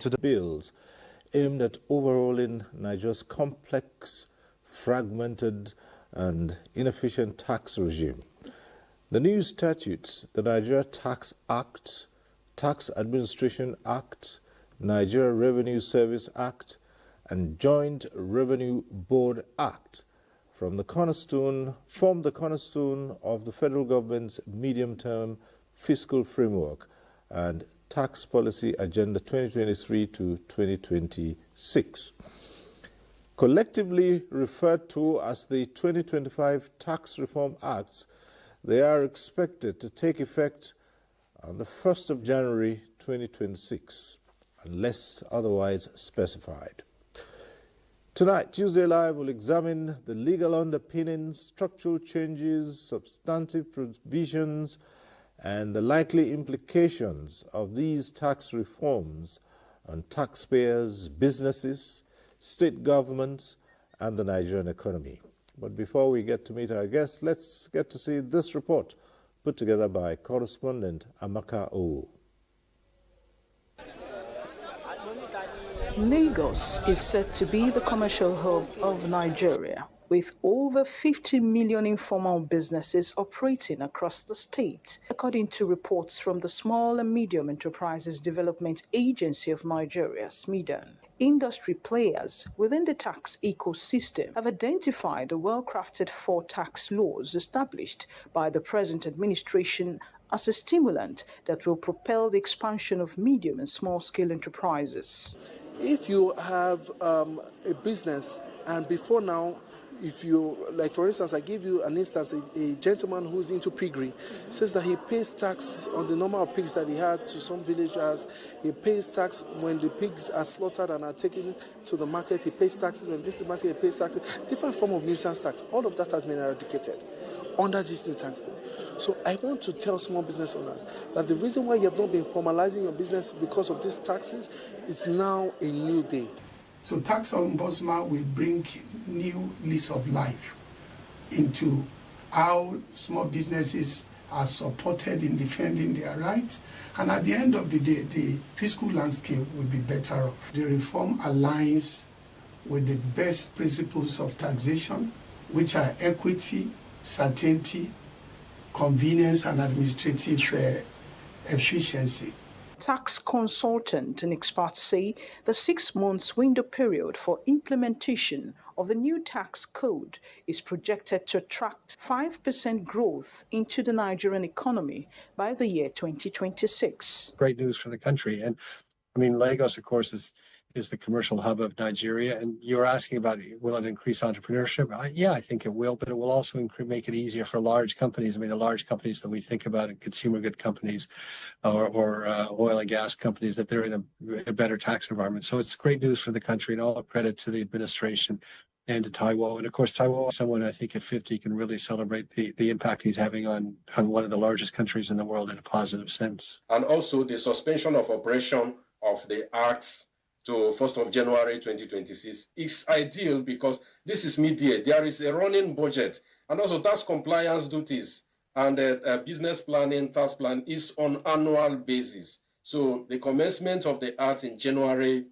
to the bills aimed at overhauling Nigeria's complex, fragmented, and inefficient tax regime. The new statutes, the Nigeria Tax Act, Tax Administration Act, Nigeria Revenue Service Act, and Joint Revenue Board Act, form the cornerstone of the federal government's medium-term fiscal framework and tax policy agenda 2023 to 2026. Collectively referred to as the 2025 Tax Reform Acts, they are expected to take effect on the 1st of January 2026, unless otherwise specified. Tonight, Tuesday Live will examine the legal underpinnings, structural changes, substantive provisions, and the likely implications of these tax reforms on taxpayers, businesses, state governments, and the Nigerian economy. But before we get to meet our guests, let's get to see this report put together by correspondent Amaka O. Lagos is said to be the commercial hub of Nigeria, with over 50 million informal businesses operating across the state, according to reports from the Small and Medium Enterprises Development Agency of Nigeria, SMEDAN. Industry players within the tax ecosystem have identified the well-crafted 4 tax laws established by the present administration as a stimulant that will propel the expansion of medium and small-scale enterprises. If you have a business, and before now, if you, like for instance, I give you an instance, a gentleman who's into piggery says that he pays tax on the number of pigs that he had to some villagers. He pays tax when the pigs are slaughtered and are taken to the market. He pays taxes when this market, he pays taxes. Different form of nuisance tax. All of that has been eradicated under this new tax bill. So I want to tell small business owners that the reason why you have not been formalizing your business because of these taxes is now a new day. So tax ombudsman will bring new lease of life into how small businesses are supported in defending their rights. And at the end of the day, the fiscal landscape will be better off. The reform aligns with the best principles of taxation, which are equity, certainty, convenience, and administrative efficiency. Tax consultant and experts say the 6 months window period for implementation of the new tax code is projected to attract 5% growth into the Nigerian economy by the year 2026. Great news for the country. And I mean, Lagos, of course, is the commercial hub of Nigeria. And you're asking about, will it increase entrepreneurship? Yeah, I think it will, but it will also make it easier for large companies. I mean, the large companies that we think about, consumer good companies or oil and gas companies, that they're in a better tax environment. So it's great news for the country, and all credit to the administration and to Taiwo. And of course, Taiwo, someone I think at 50 can really celebrate the impact he's having on one of the largest countries in the world in a positive sense. And also the suspension of operation of the acts to 1st of January 2026 is ideal because this is mid-year. There is a running budget, and also tax compliance duties and business planning, tax plan is on annual basis. So the commencement of the act in January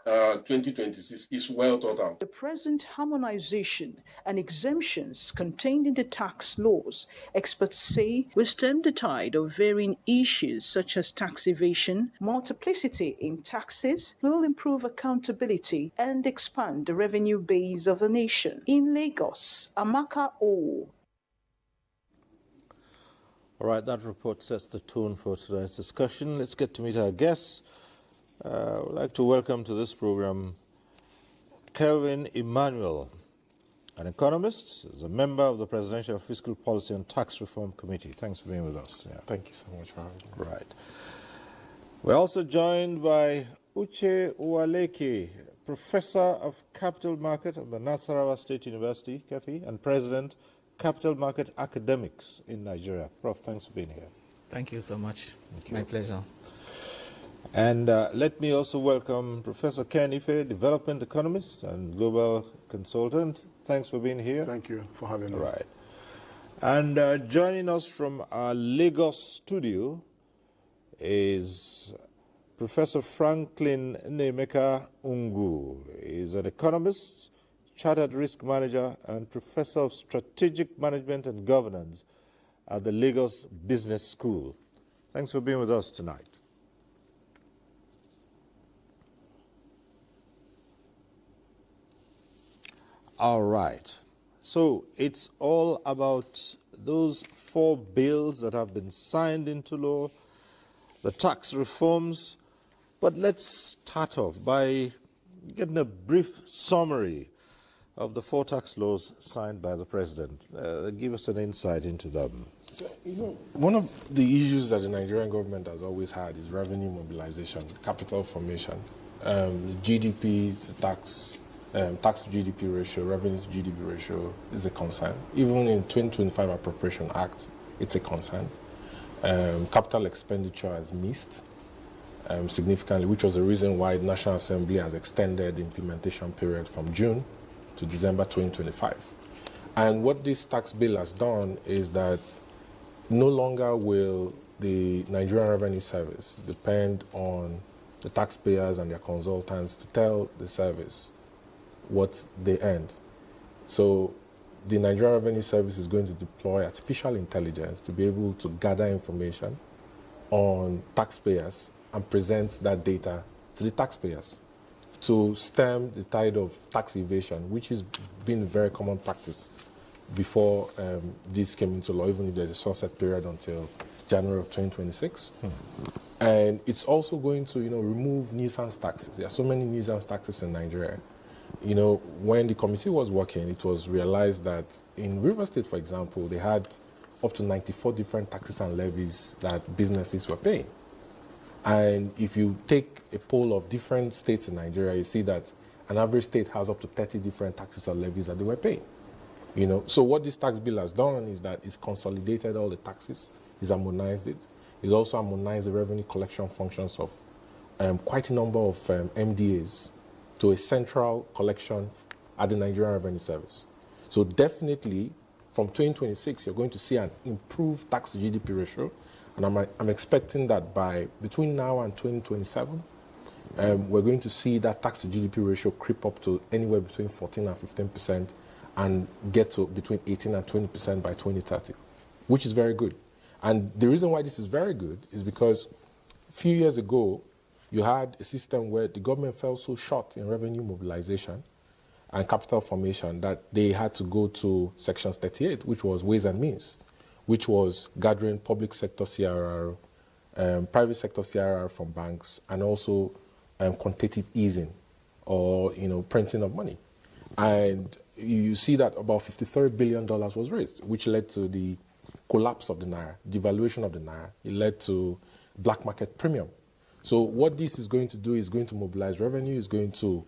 2026 is well thought out. The present harmonization and exemptions contained in the tax laws, experts say, will stem the tide of varying issues such as tax evasion, multiplicity in taxes, will improve accountability and expand the revenue base of the nation. In Lagos, Amaka O. All right, that report sets the tone for tonight's discussion. Let's get to meet our guests. I would like to welcome to this program Kelvin Emmanuel, an economist, is a member of the Presidential Fiscal Policy and Tax Reform Committee. Thanks for being with us. Yeah. Thank you so much for having me. Right. We're also joined by Uche Uwaleke, Professor of Capital Market at the Nasarawa State University, KEFI, and President, Capital Market Academics in Nigeria. Prof, thanks for being here. Thank you so much. My pleasure. And let me also welcome Professor Ken Ife, Development Economist and Global Consultant. Thanks for being here. Thank you for having me. Right. And joining us from our Lagos studio is Professor Franklin Nemeka Ungu is an economist, chartered risk manager, and professor of strategic management and governance at the Lagos Business School. Thanks for being with us tonight. All right. So it's all about those 4 bills that have been signed into law, the tax reforms. But let's start off by getting a brief summary of the 4 tax laws signed by the president. Give us an insight into them. So, one of the issues that the Nigerian government has always had is revenue mobilization, capital formation, GDP to tax to GDP ratio, revenue to GDP ratio is a concern. Even in 2025 Appropriation Act, it's a concern. Capital expenditure has missed significantly, which was the reason why the National Assembly has extended the implementation period from June to December 2025. And what this tax bill has done is that no longer will the Nigerian Revenue Service depend on the taxpayers and their consultants to tell the service what they earned. So the Nigerian Revenue Service is going to deploy artificial intelligence to be able to gather information on taxpayers and present that data to the taxpayers to stem the tide of tax evasion, which has been a very common practice before this came into law, even if there's a sunset period until January of 2026. And it's also going to, remove nuisance taxes. There are so many nuisance taxes in Nigeria. When the committee was working, it was realized that in River State, for example, they had up to 94 different taxes and levies that businesses were paying. And if you take a poll of different states in Nigeria, you see that an average state has up to 30 different taxes and levies that they were paying. So what this tax bill has done is that it's consolidated all the taxes, it's harmonized it. It's also harmonized the revenue collection functions of quite a number of MDAs to a central collection at the Nigerian Revenue Service. So definitely, from 2026, you're going to see an improved tax to GDP ratio, and I'm expecting that between now and 2027, we're going to see that tax to GDP ratio creep up to anywhere between 14 and 15%, and get to between 18 and 20% by 2030, which is very good. And the reason why this is very good is because a few years ago, you had a system where the government fell so short in revenue mobilization and capital formation that they had to go to Section 38, which was Ways and Means, which was gathering public sector CRR, private sector CRR from banks, and also quantitative easing or printing of money. And you see that about $53 billion was raised, which led to the collapse of the Naira, devaluation of the Naira. It led to black market premium. So what this is going to do is going to mobilize revenue, is going to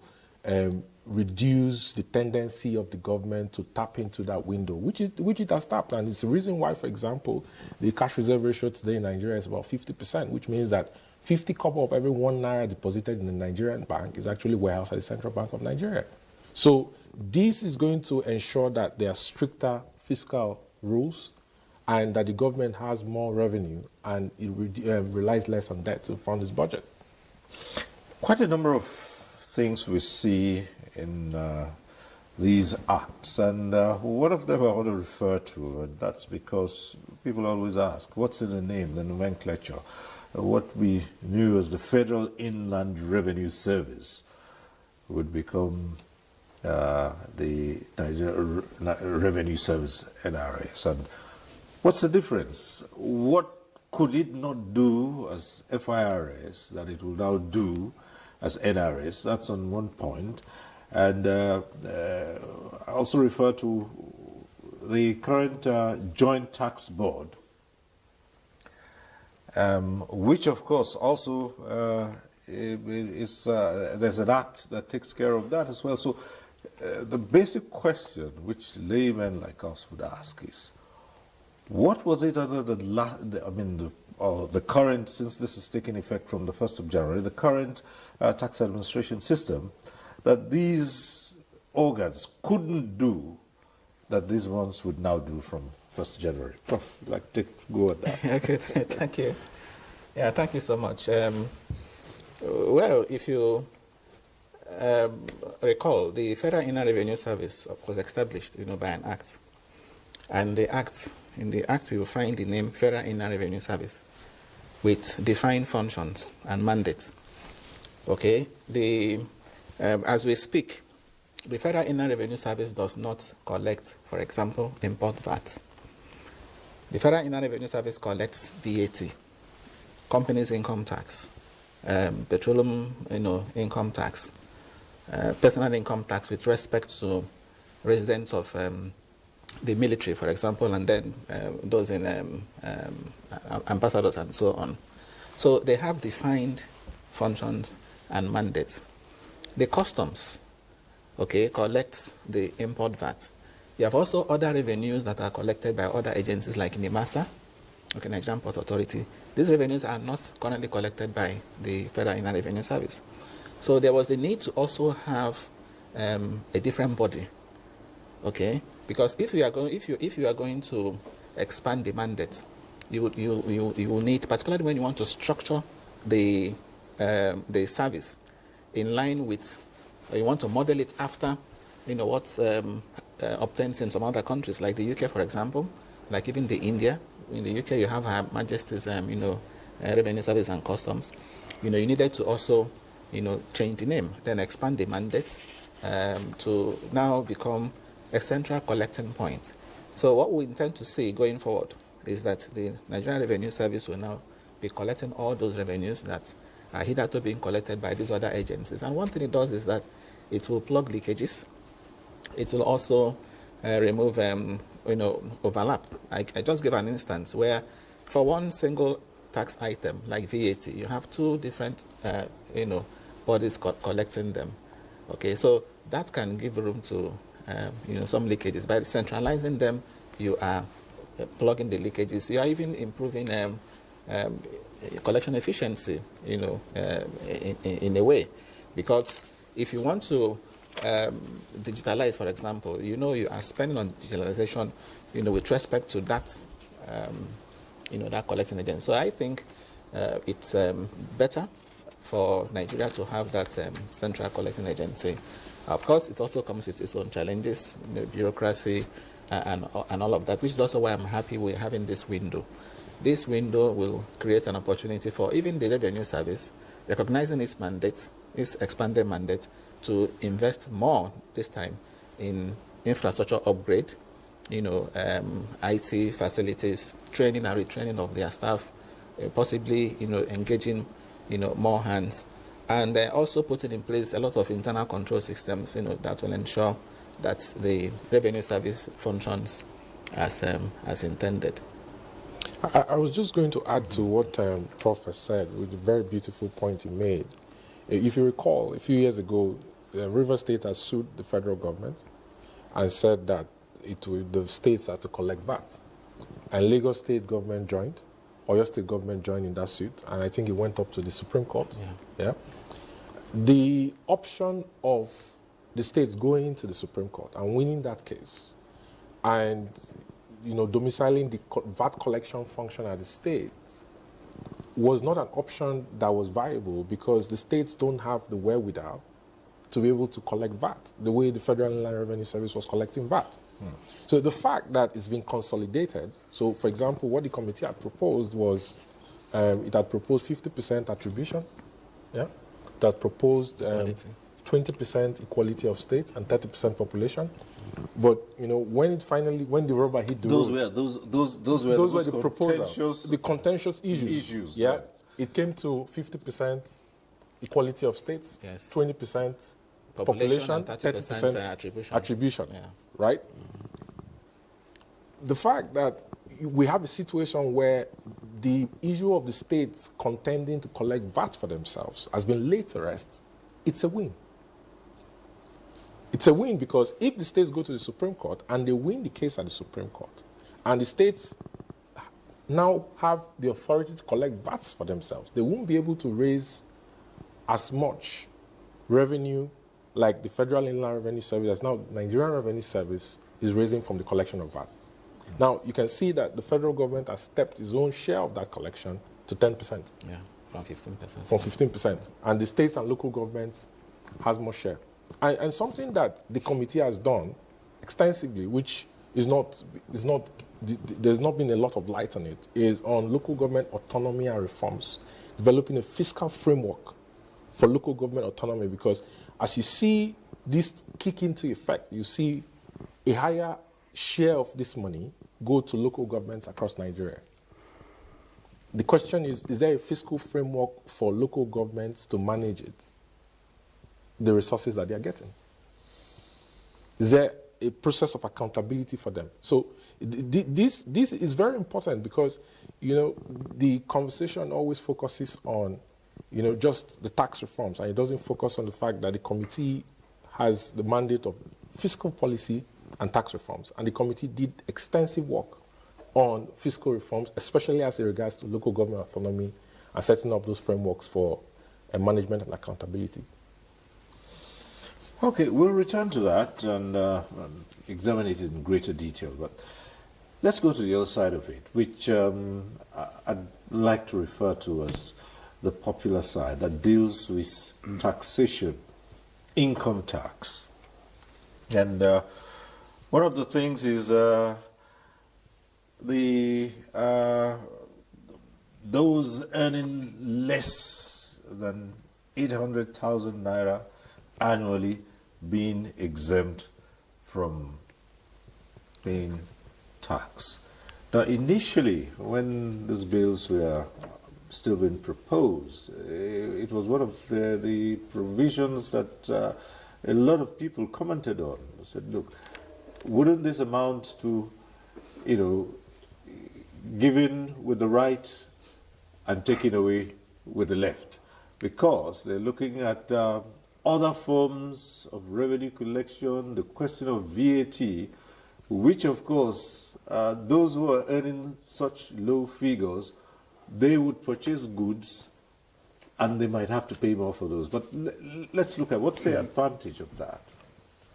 reduce the tendency of the government to tap into that window, which it has tapped. And it's the reason why, for example, the cash reserve ratio today in Nigeria is about 50%, which means that 50 kobo of every 1 Naira deposited in the Nigerian bank is actually warehoused at the Central Bank of Nigeria. So this is going to ensure that there are stricter fiscal rules and that the government has more revenue and it relies less on debt to fund its budget. Quite a number of things we see in these acts, and one of them I want to refer to, and that's because people always ask, what's in the name, the nomenclature? What we knew as the Federal Inland Revenue Service would become the Nigeria Revenue Service, NRS. And what's the difference? What could it not do as FIRS that it will now do as NRS? That's on one point. And I also refer to the current Joint Tax Board, which of course also there's an act that takes care of that as well. So the basic question which laymen like us would ask is, what was it under the current, since this is taking effect from the 1st of January, the current tax administration system that these organs couldn't do that these ones would now do from 1st January? Prof, go at that. Okay, thank you. Yeah, thank you so much. Well, if you recall, the Federal Inland Revenue Service was established, by an act. And in the act, you will find the name Federal Inland Revenue Service with defined functions and mandates. Okay? As we speak, the Federal Inland Revenue Service does not collect, for example, import VAT. The Federal Inland Revenue Service collects VAT, companies' income tax, petroleum, income tax, personal income tax with respect to residents of the military, for example, and then those in ambassadors and so on. So they have defined functions and mandates. The customs, collects the import VAT. You have also other revenues that are collected by other agencies like NIMASA, Nigerian Port Authority. These revenues are not currently collected by the Federal Inland Revenue Service. So there was a need to also have a different body, because if you are going to expand the mandate, you will need, particularly when you want to structure the service in line with, or you want to model it after, what's obtained in some other countries like the UK, for example, like even India. In the UK, you have Her Majesty's, Revenue Service and Customs. You needed to also, change the name, then expand the mandate to now become a central collecting point. So what we intend to see going forward is that the Nigerian Revenue Service will now be collecting all those revenues that are hitherto being collected by these other agencies. And one thing it does is that it will plug leakages. It will also remove, overlap. I just give an instance where for one single tax item like VAT, you have two different, bodies collecting them. Okay, so that can give room to, some leakages. By centralizing them, you are plugging the leakages. You are even improving collection efficiency, in a way, because if you want to digitalize, for example, you are spending on digitalization, with respect to that, that collecting agent. So I think it's better for Nigeria to have that central collecting agency. Of course, it also comes with its own challenges, bureaucracy and all of that, which is also why I'm happy we're having this window. This window will create an opportunity for even the Revenue Service, recognizing its mandate, its expanded mandate, to invest more this time in infrastructure upgrade, IT facilities, training and retraining of their staff, possibly, engaging, more hands, and also putting in place a lot of internal control systems, that will ensure that the Revenue Service functions as intended. I was just going to add to what Prof has said, with a very beautiful point he made. If you recall, a few years ago, Rivers State has sued the federal government and said that the states are to collect VAT. And Lagos State government joined, Oyo State government joined in that suit, and I think it went up to the Supreme Court. Yeah. The option of the states going to the Supreme Court and winning that case and domiciling the VAT collection function at the states was not an option that was viable, because the states don't have the wherewithal to be able to collect VAT the way the Federal Inland Revenue Service was collecting VAT. So the fact that it's been consolidated, so for example, what the committee had proposed was, it had proposed 50% attribution, it had proposed 20% equality of states and 30% population. But when the rubber hit the road, those were the proposals, the contentious issues. It came to 50% equality of states, 20% population, 30% attribution. Right? The fact that we have a situation where the issue of the states contending to collect VAT for themselves has been laid to rest, it's a win. It's a win, because if the states go to the Supreme Court and they win the case at the Supreme Court, and the states now have the authority to collect VATs for themselves, they won't be able to raise as much revenue like the Federal Inland Revenue Service, as now Nigerian Revenue Service is raising from the collection of VAT. Now, you can see that the federal government has stepped its own share of that collection to 10%. From 15%. From 15%. And the states and local governments has more share. And something that the committee has done extensively, which is not, there's not been a lot of light on it, is on local government autonomy and reforms, developing a fiscal framework for local government autonomy, because as you see this kick into effect, you see a higher share of this money go to local governments across Nigeria. The question is there a fiscal framework for local governments to manage it, the resources that they are getting? Is there a process of accountability for them? So this is very important, because, you know, the conversation always focuses on, you know, just the tax reforms, and it doesn't focus on the fact that the committee has the mandate of fiscal policy and tax reforms. And the committee did extensive work on fiscal reforms, especially as it regards to local government autonomy and setting up those frameworks for management and accountability. Okay, we'll return to that and examine it in greater detail. But let's go to the other side of it, which I'd like to refer to as the popular side, that deals with taxation, income tax. And one of the things is those earning less than 800,000 naira annually being exempt from paying tax. Now, initially, when these bills were still being proposed, it was one of the provisions that a lot of people commented on. They said, look, wouldn't this amount to, you know, giving with the right and taking away with the left? Because they're looking at other forms of revenue collection, the question of VAT, which of course, those who are earning such low figures, they would purchase goods and they might have to pay more for those. But let's look at what's the advantage of that.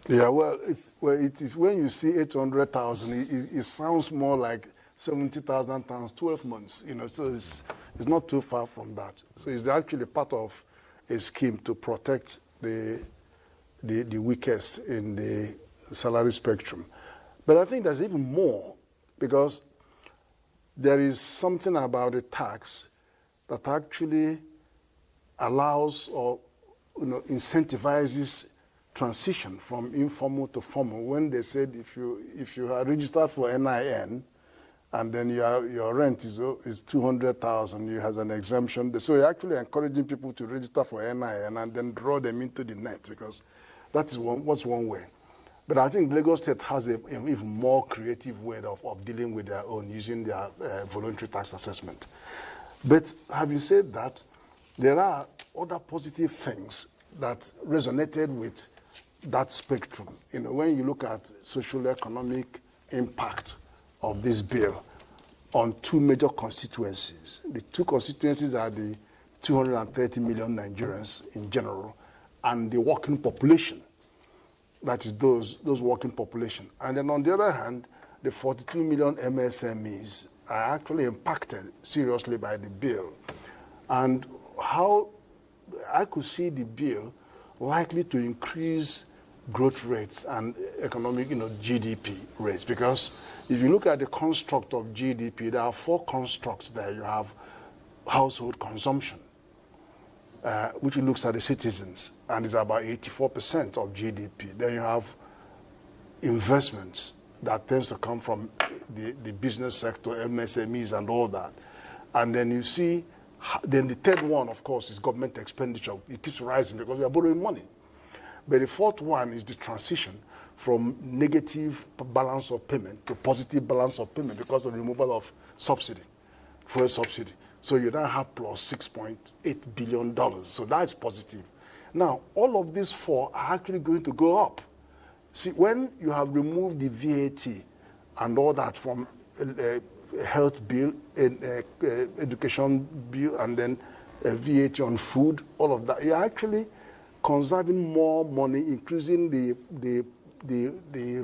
Yeah, well, it is when you see 800,000, it sounds more like 70,000 times 12 months, you know, so it's not too far from that. So it's actually part of a scheme to protect the weakest in the salary spectrum. But I think there's even more, because there is something about a tax that actually allows or, you know, incentivizes transition from informal to formal. When they said if you are registered for NIN and then your rent is 200,000, you have an exemption. So you're actually encouraging people to register for NIN and then draw them into the net, because that is one way. But I think Lagos State has an even more creative way of dealing with their own, using their voluntary tax assessment. But having said that, there are other positive things that resonated with that spectrum. You know, when you look at social economic impact of this bill on two major constituencies. The two constituencies are the 230 million Nigerians in general and the working population. That is those working population. And then on the other hand, the 42 million MSMEs are actually impacted seriously by the bill. And how I could see the bill likely to increase growth rates and economic, GDP rates. Because if you look at the construct of GDP, there are four constructs there. You have household consumption, which looks at the citizens, and is about 84% of GDP. Then you have investments that tends to come from the business sector, MSMEs and all that. And then you see, then the third one, of course, is government expenditure. It keeps rising because we are borrowing money. But the fourth one is the transition from negative balance of payment to positive balance of payment because of the removal of subsidy, fuel subsidy. So you now have plus $6.8 billion. So that's positive. Now, all of these four are actually going to go up. See, when you have removed the VAT and all that from health bill, education bill, and then VAT on food, all of that, you're actually conserving more money, increasing the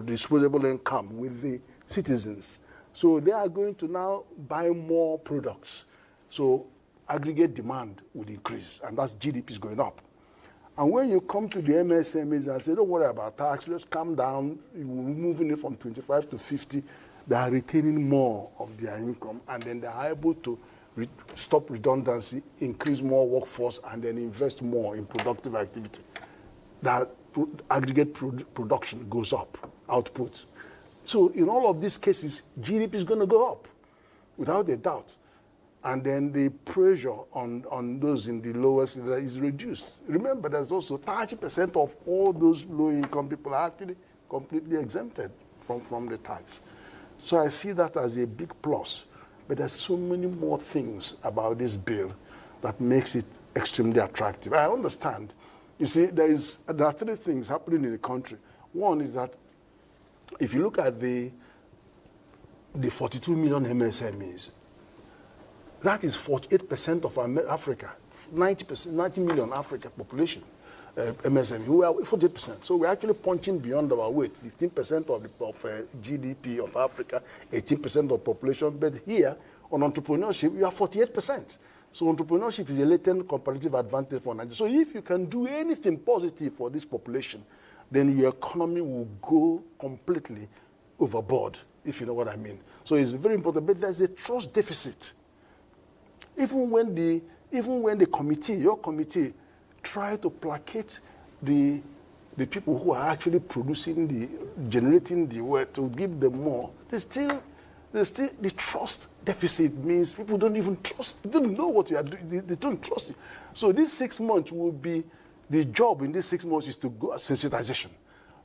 disposable income with the citizens. So they are going to now buy more products. So aggregate demand would increase, and that's GDP is going up. And when you come to the MSMEs and say, don't worry about tax, let's calm down, we're moving it from 25 to 50, they are retaining more of their income, and then they are able to stop redundancy, increase more workforce, and then invest more in productive activity. That aggregate production goes up, output. So in all of these cases, GDP is going to go up, without a doubt. And then the pressure on those in the lowest is reduced. Remember, there's also 30% of all those low-income people are actually completely exempted from the tax. So I see that as a big plus. But there's so many more things about this bill that makes it extremely attractive. I understand. You see, there are three things happening in the country. One is that if you look at the 42 million MSMEs, that is 48% of Africa, 90 million Africa population, MSME, who are 48%. So we're actually punching beyond our weight, 15% of GDP of Africa, 18% of population. But here, on entrepreneurship, we are 48%. So entrepreneurship is a latent comparative advantage for Nigeria. So if you can do anything positive for this population, then your economy will go completely overboard, if you know what I mean. So it's very important. But there's a trust deficit. Even when the committee, your committee, try to placate the people who are actually generating the wealth to give them more, there's still the trust deficit. Means people don't even trust, they don't know what you are doing, they don't trust you. So these 6 months will be, the job in these 6 months is to go sensitization.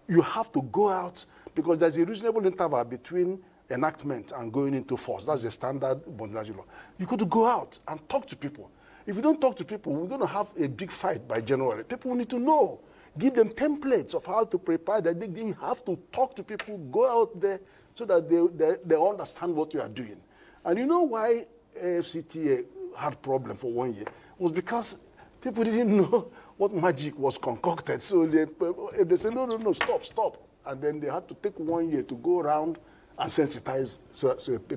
You have to go out, because there's a reasonable interval between enactment and going into force. That's the standard Bondage law. You got to go out and talk to people. If you don't talk to people, we're going to have a big fight by January. People need to know. Give them templates of how to prepare. You have to talk to people, go out there so that they understand what you are doing. And you know why AFCTA had problem for 1 year? It was because people didn't know what magic was concocted. So they said, no, stop. And then they had to take 1 year to go around and sensitize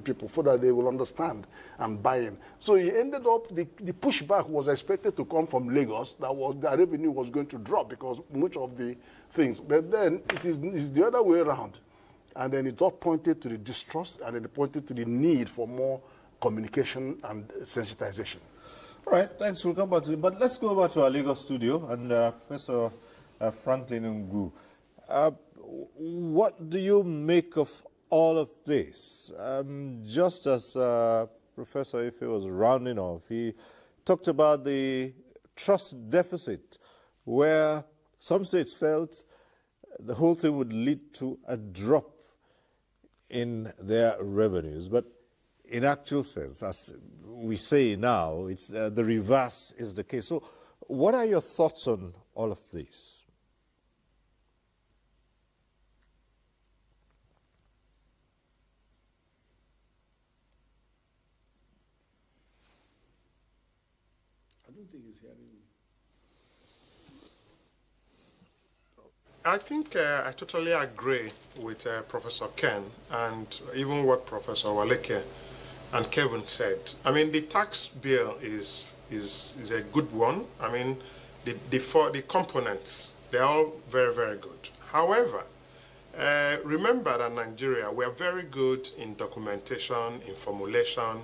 people so that they will understand and buy in. So he ended up, the pushback was expected to come from Lagos. The revenue was going to drop because much of the things. But then it's the other way around. And then it all pointed to the distrust, and then it pointed to the need for more communication and sensitization. All right, thanks. We'll come back to it. But let's go over to our Lagos studio and Professor Franklin Ngu. What do you make of all of this? Just as Professor Ife was rounding off, he talked about the trust deficit, where some states felt the whole thing would lead to a drop in their revenues. But in actual sense, as we say now, it's the reverse is the case. So what are your thoughts on all of this? I don't think he's hearing me. I think I totally agree with Professor Ken and even what Professor Waleke and Kevin said. I mean, the tax bill is a good one. I mean, the components, they're all very, very good. However, remember that Nigeria, we are very good in documentation, in formulation.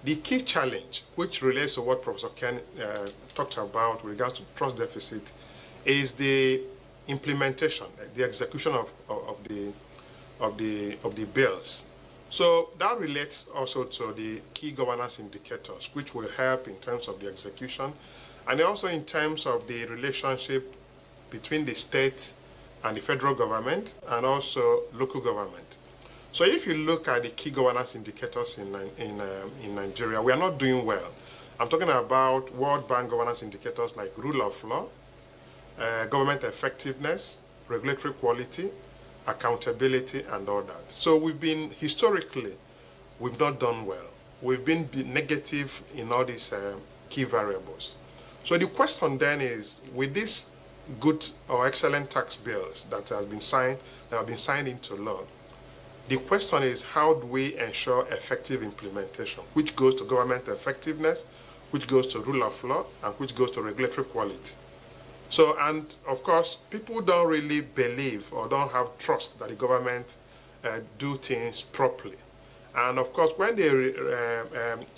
The key challenge, which relates to what Professor Ken talked about with regards to trust deficit, is the implementation, the execution of the bills. So that relates also to the key governance indicators, which will help in terms of the execution, and also in terms of the relationship between the states and the federal government, and also local government. So if you look at the key governance indicators in Nigeria, we are not doing well. I'm talking about World Bank governance indicators like rule of law, government effectiveness, regulatory quality, accountability, and all that. So historically, we've not done well. We've been negative in all these key variables. So the question then is, with these good or excellent tax bills that have been signed into law, the question is, how do we ensure effective implementation, which goes to government effectiveness, which goes to rule of law, and which goes to regulatory quality. So, and of course, people don't really believe or don't have trust that the government do things properly. And of course, when they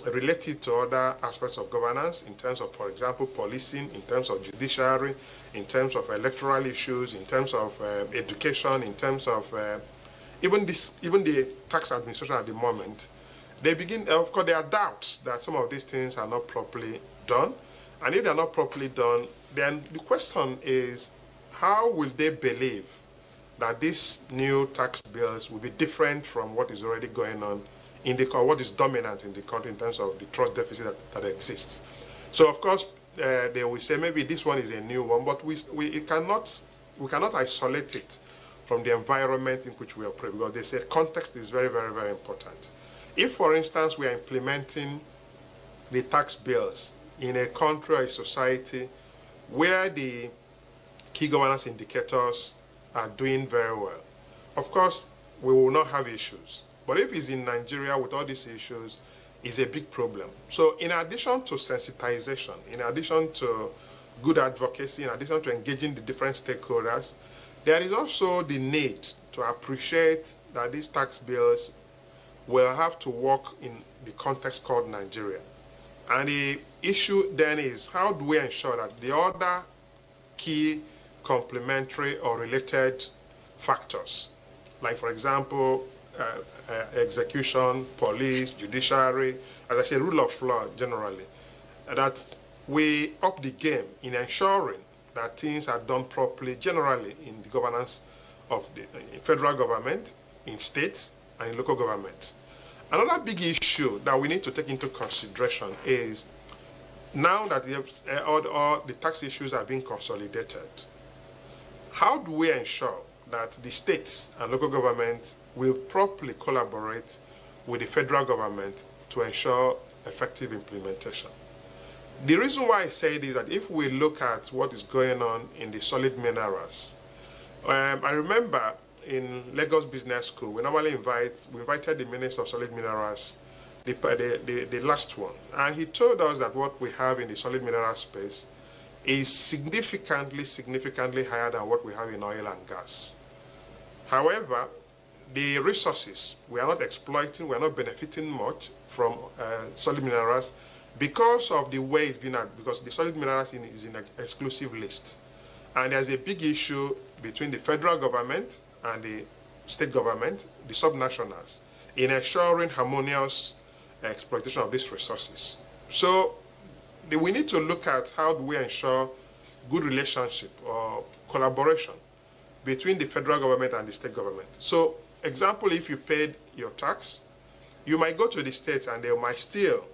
relate it to other aspects of governance, in terms of, for example, policing, in terms of judiciary, in terms of electoral issues, in terms of education, in terms of even the tax administration at the moment, they begin, of course, there are doubts that some of these things are not properly done. And if they're not properly done, then the question is, how will they believe that these new tax bills will be different from what is already going on in the country, what is dominant in the country in terms of the trust deficit that exists? So, of course, they will say maybe this one is a new one, but we cannot isolate it from the environment in which we operate, because they say context is very, very, very important. If, for instance, we are implementing the tax bills in a country or a society where the key governance indicators are doing very well, of course, we will not have issues. But if it's in Nigeria with all these issues, it's a big problem. So in addition to sensitization, in addition to good advocacy, in addition to engaging the different stakeholders, there is also the need to appreciate that these tax bills will have to work in the context called Nigeria. And the issue then is, how do we ensure that the other key complementary or related factors, like, for example, execution, police, judiciary, as I say, rule of law generally, that we up the game in ensuring that things are done properly generally in the governance of the federal government, in states, and in local governments. Another big issue that we need to take into consideration is, now that all the tax issues are being consolidated, how do we ensure that the states and local governments will properly collaborate with the federal government to ensure effective implementation? The reason why I say this is that if we look at what is going on in the solid minerals, I remember in Lagos Business School, we invited the Minister of Solid Minerals, the last one, and he told us that what we have in the solid mineral space is significantly higher than what we have in oil and gas. However, the resources, we are not exploiting, we are not benefiting much from solid minerals because of the way it's been, because the solid minerals is in an exclusive list. And there's a big issue between the federal government and the state government, the subnationals, in ensuring harmonious exploitation of these resources. So we need to look at how do we ensure good relationship or collaboration between the federal government and the state government. So, example, if you paid your tax, you might go to the states and they might still,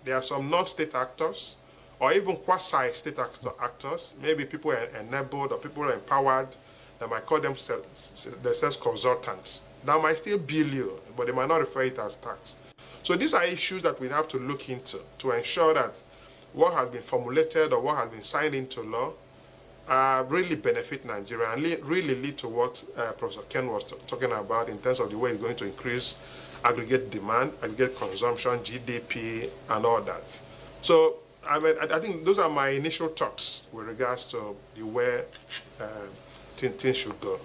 there are some non-state actors or even quasi-state actors, maybe people are enabled or people are empowered, that might call themselves consultants. That might still bill you, but they might not refer it as tax. So these are issues that we have to look into to ensure that what has been formulated or what has been signed into law really benefit Nigeria and really lead to what Professor Ken was talking about in terms of the way it's going to increase aggregate demand, aggregate consumption, GDP, and all that. So I think those are my initial thoughts with regards to the way things should go.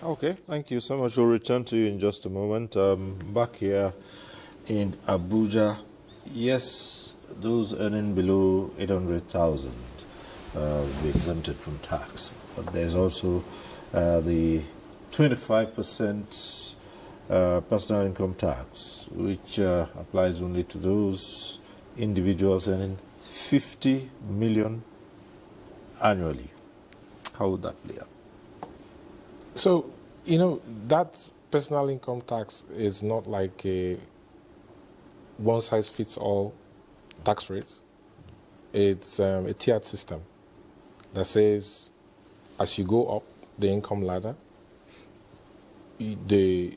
Okay, thank you so much. We'll return to you in just a moment. Back here in Abuja, yes, those earning below 800,000 will be exempted from tax. But there's also the 25% personal income tax, which applies only to those individuals earning 50 million annually. How would that play out? So, you know, that personal income tax is not like a one-size-fits-all tax rate. It's a tiered system that says as you go up the income ladder, the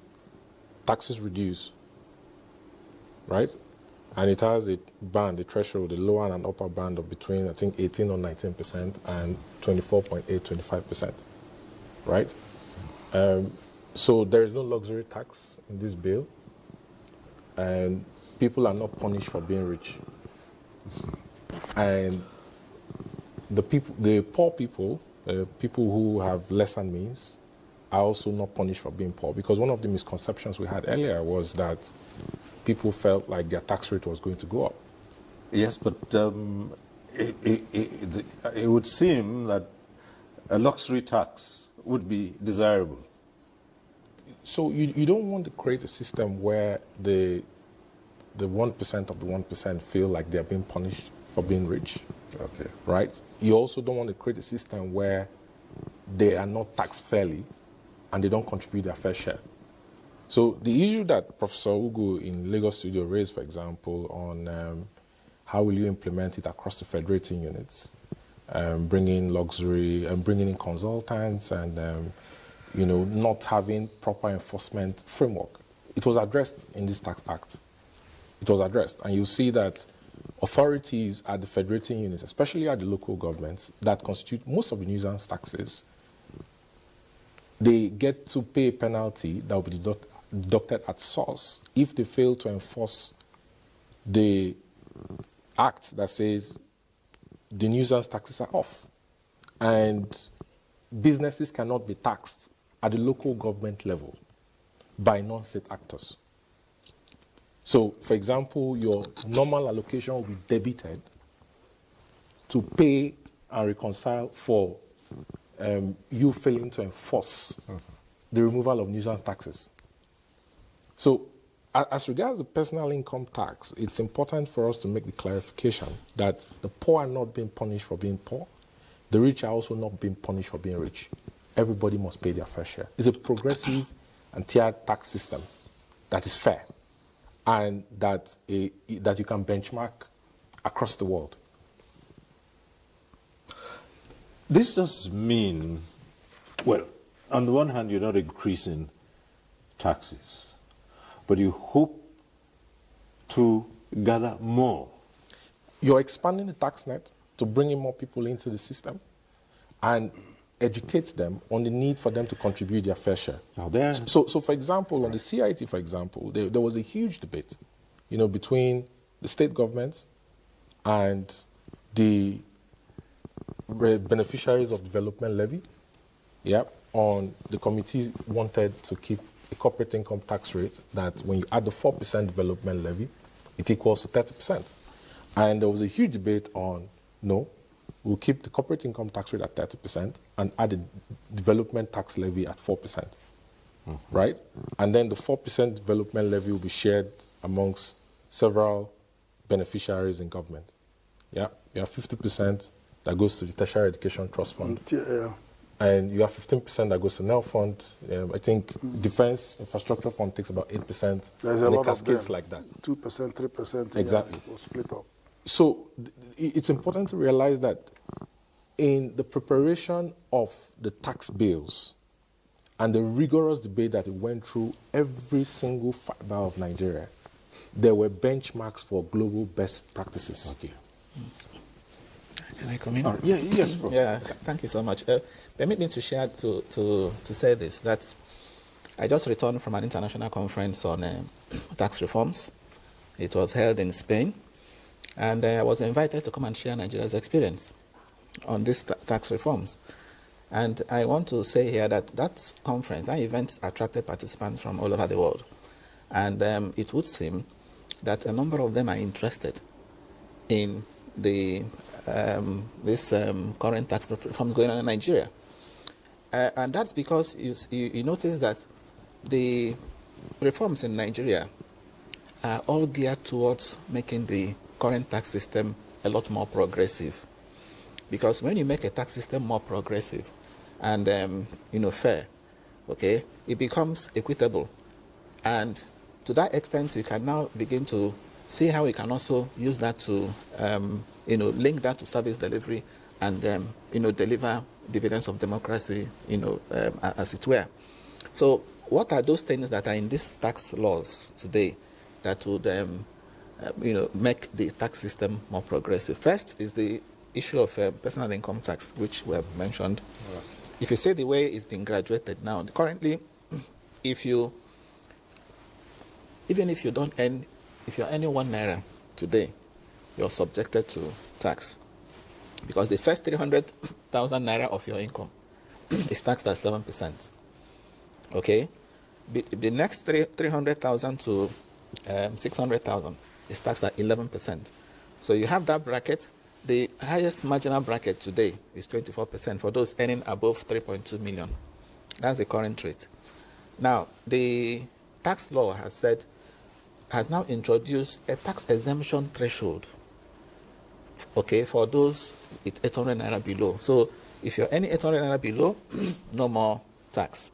taxes reduce, right? And it has a band, a threshold, a lower and upper band of between, I think, 18 or 19% and 24.8, 25%, right? So there is no luxury tax in this bill, and people are not punished for being rich. And the poor people, people who have lesser means, are also not punished for being poor. Because one of the misconceptions we had earlier was that people felt like their tax rate was going to go up. Yes, but it would seem that a luxury tax would be desirable. So you don't want to create a system where the 1% of the 1% feel like they're being punished for being rich. Okay. Right? You also don't want to create a system where they are not taxed fairly and they don't contribute their fair share. So the issue that Professor Ugu in Lagos Studio raised, for example, on how will you implement it across the federating units, bringing luxury and bringing in consultants and not having proper enforcement framework. It was addressed in this tax act. It was addressed, and you see that authorities at the federating units, especially at the local governments that constitute most of the nuisance taxes, they get to pay a penalty that will be deducted at source if they fail to enforce the act that says the nuisance taxes are off. And businesses cannot be taxed at the local government level by non-state actors. So, for example, your normal allocation will be debited to pay and reconcile for you failing to enforce the removal of nuisance taxes. So, as regards the personal income tax, it's important for us to make the clarification that the poor are not being punished for being poor. The rich are also not being punished for being rich. Everybody must pay their fair share. It's a progressive and tiered tax system that is fair and that you can benchmark across the world. This does mean, well, on the one hand, you're not increasing taxes, but you hope to gather more. You're expanding the tax net to bring in more people into the system and educate them on the need for them to contribute their fair share. So for example, on the CIT, for example, there was a huge debate, between the state governments and the beneficiaries of development levy. On the committee wanted to keep a corporate income tax rate that when you add the 4% development levy, it equals to 30%. And there was a huge debate on, no, we'll keep the corporate income tax rate at 30% and add the development tax levy at 4%, right? And then the 4% development levy will be shared amongst several beneficiaries in government. You have 50% that goes to the Tertiary Education Trust Fund. And you have 15% that goes to NEL Fund. I think Defense Infrastructure Fund takes about 8%. There's and a lot cascades of them. like that. 2%, 3%. Exactly. Will split up. So it's important to realize that in the preparation of the tax bills and the rigorous debate that it went through every single fiber of Nigeria, there were benchmarks for global best practices. Okay. Can I come in? Yes, bro. Yeah, thank you so much. Permit me to share, to say this, that I just returned from an international conference on tax reforms. It was held in Spain, and I was invited to come and share Nigeria's experience on these tax reforms. And I want to say here that that conference, that event attracted participants from all over the world. And it would seem that a number of them are interested in the this current tax reforms going on in Nigeria. And that's because you notice that the reforms in Nigeria are all geared towards making the current tax system a lot more progressive. Because when you make a tax system more progressive and fair, okay, it becomes equitable. And to that extent, you can now begin to see how we can also use that to link that to service delivery and deliver dividends of democracy, as it were. So what are those things that are in these tax laws today that would make the tax system more progressive? First is the issue of personal income tax, which we have mentioned. Right. If you say the way it's been graduated now, currently, if you're earning 1 naira today, you're subjected to tax. Because the first 300,000 naira of your income is taxed at 7%. Okay? The next 300,000 to 600,000 is taxed at 11%. So you have that bracket. The highest marginal bracket today is 24% for those earning above 3.2 million. That's the current rate. Now, the tax law has now introduced a tax exemption threshold, okay, for those with 800 naira below. So if you're earning 800 naira below, no more tax.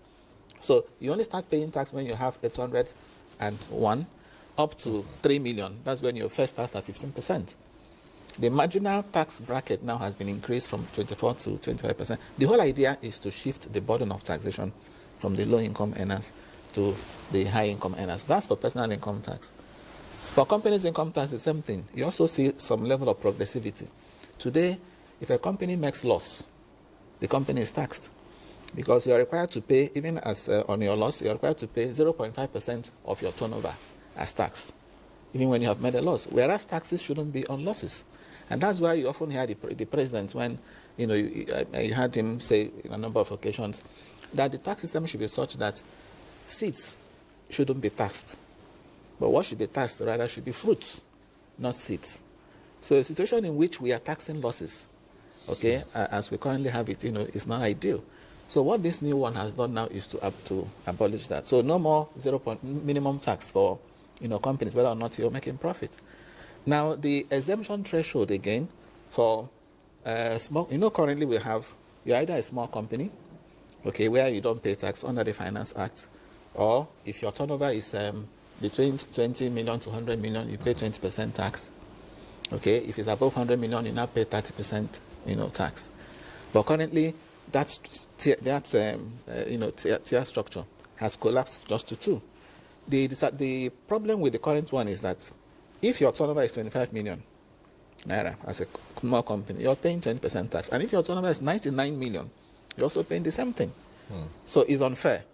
So you only start paying tax when you have 801 up to 3 million. That's when your first tax at 15%. The marginal tax bracket now has been increased from 24 to 25%. The whole idea is to shift the burden of taxation from the low-income earners to the high-income earners. That's for personal income tax. For companies' income tax, the same thing. You also see some level of progressivity. Today, if a company makes loss, the company is taxed because you are required to pay, even as on your loss, you are required to pay 0.5% of your turnover as tax, even when you have made a loss. Whereas taxes shouldn't be on losses. And that's why you often hear the president when, you heard him say in a number of occasions that the tax system should be such that seeds shouldn't be taxed. But what should be taxed rather should be fruits, not seeds. So a situation in which we are taxing losses, okay, as we currently have it, is not ideal. So what this new one has done now is to abolish that. So no more minimum tax for companies, whether or not you're making profit. Now, the exemption threshold again for small, currently you're either a small company, okay, where you don't pay tax under the Finance Act, or if your turnover is between 20 million to 100 million, you pay 20% tax. Okay, if it's above 100 million, you now pay 30%, tax. But currently, that tier structure has collapsed just to 2. The problem with the current one is that if your turnover is 25 million naira as a small company, you're paying 20% tax. And if your turnover is 99 million, you're also paying the same thing. So it's unfair.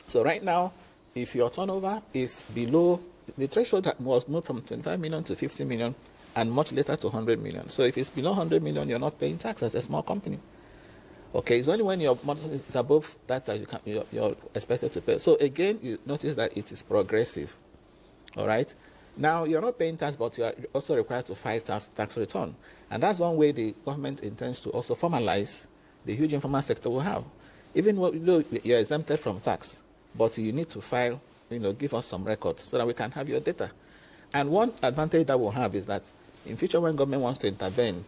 So right now, if your turnover is below, the threshold was moved from 25 million to 50 million and much later to 100 million. So if it's below 100 million, you're not paying tax as a small company. Okay, it's only when your money is above that you're expected to pay. So again, you notice that it is progressive. All right? Now, you're not paying tax, but you are also required to file tax return. And that's one way the government intends to also formalize the huge informal sector we have. Even though you're exempted from tax, but you need to file, give us some records so that we can have your data. And one advantage that we'll have is that in future when government wants to intervene,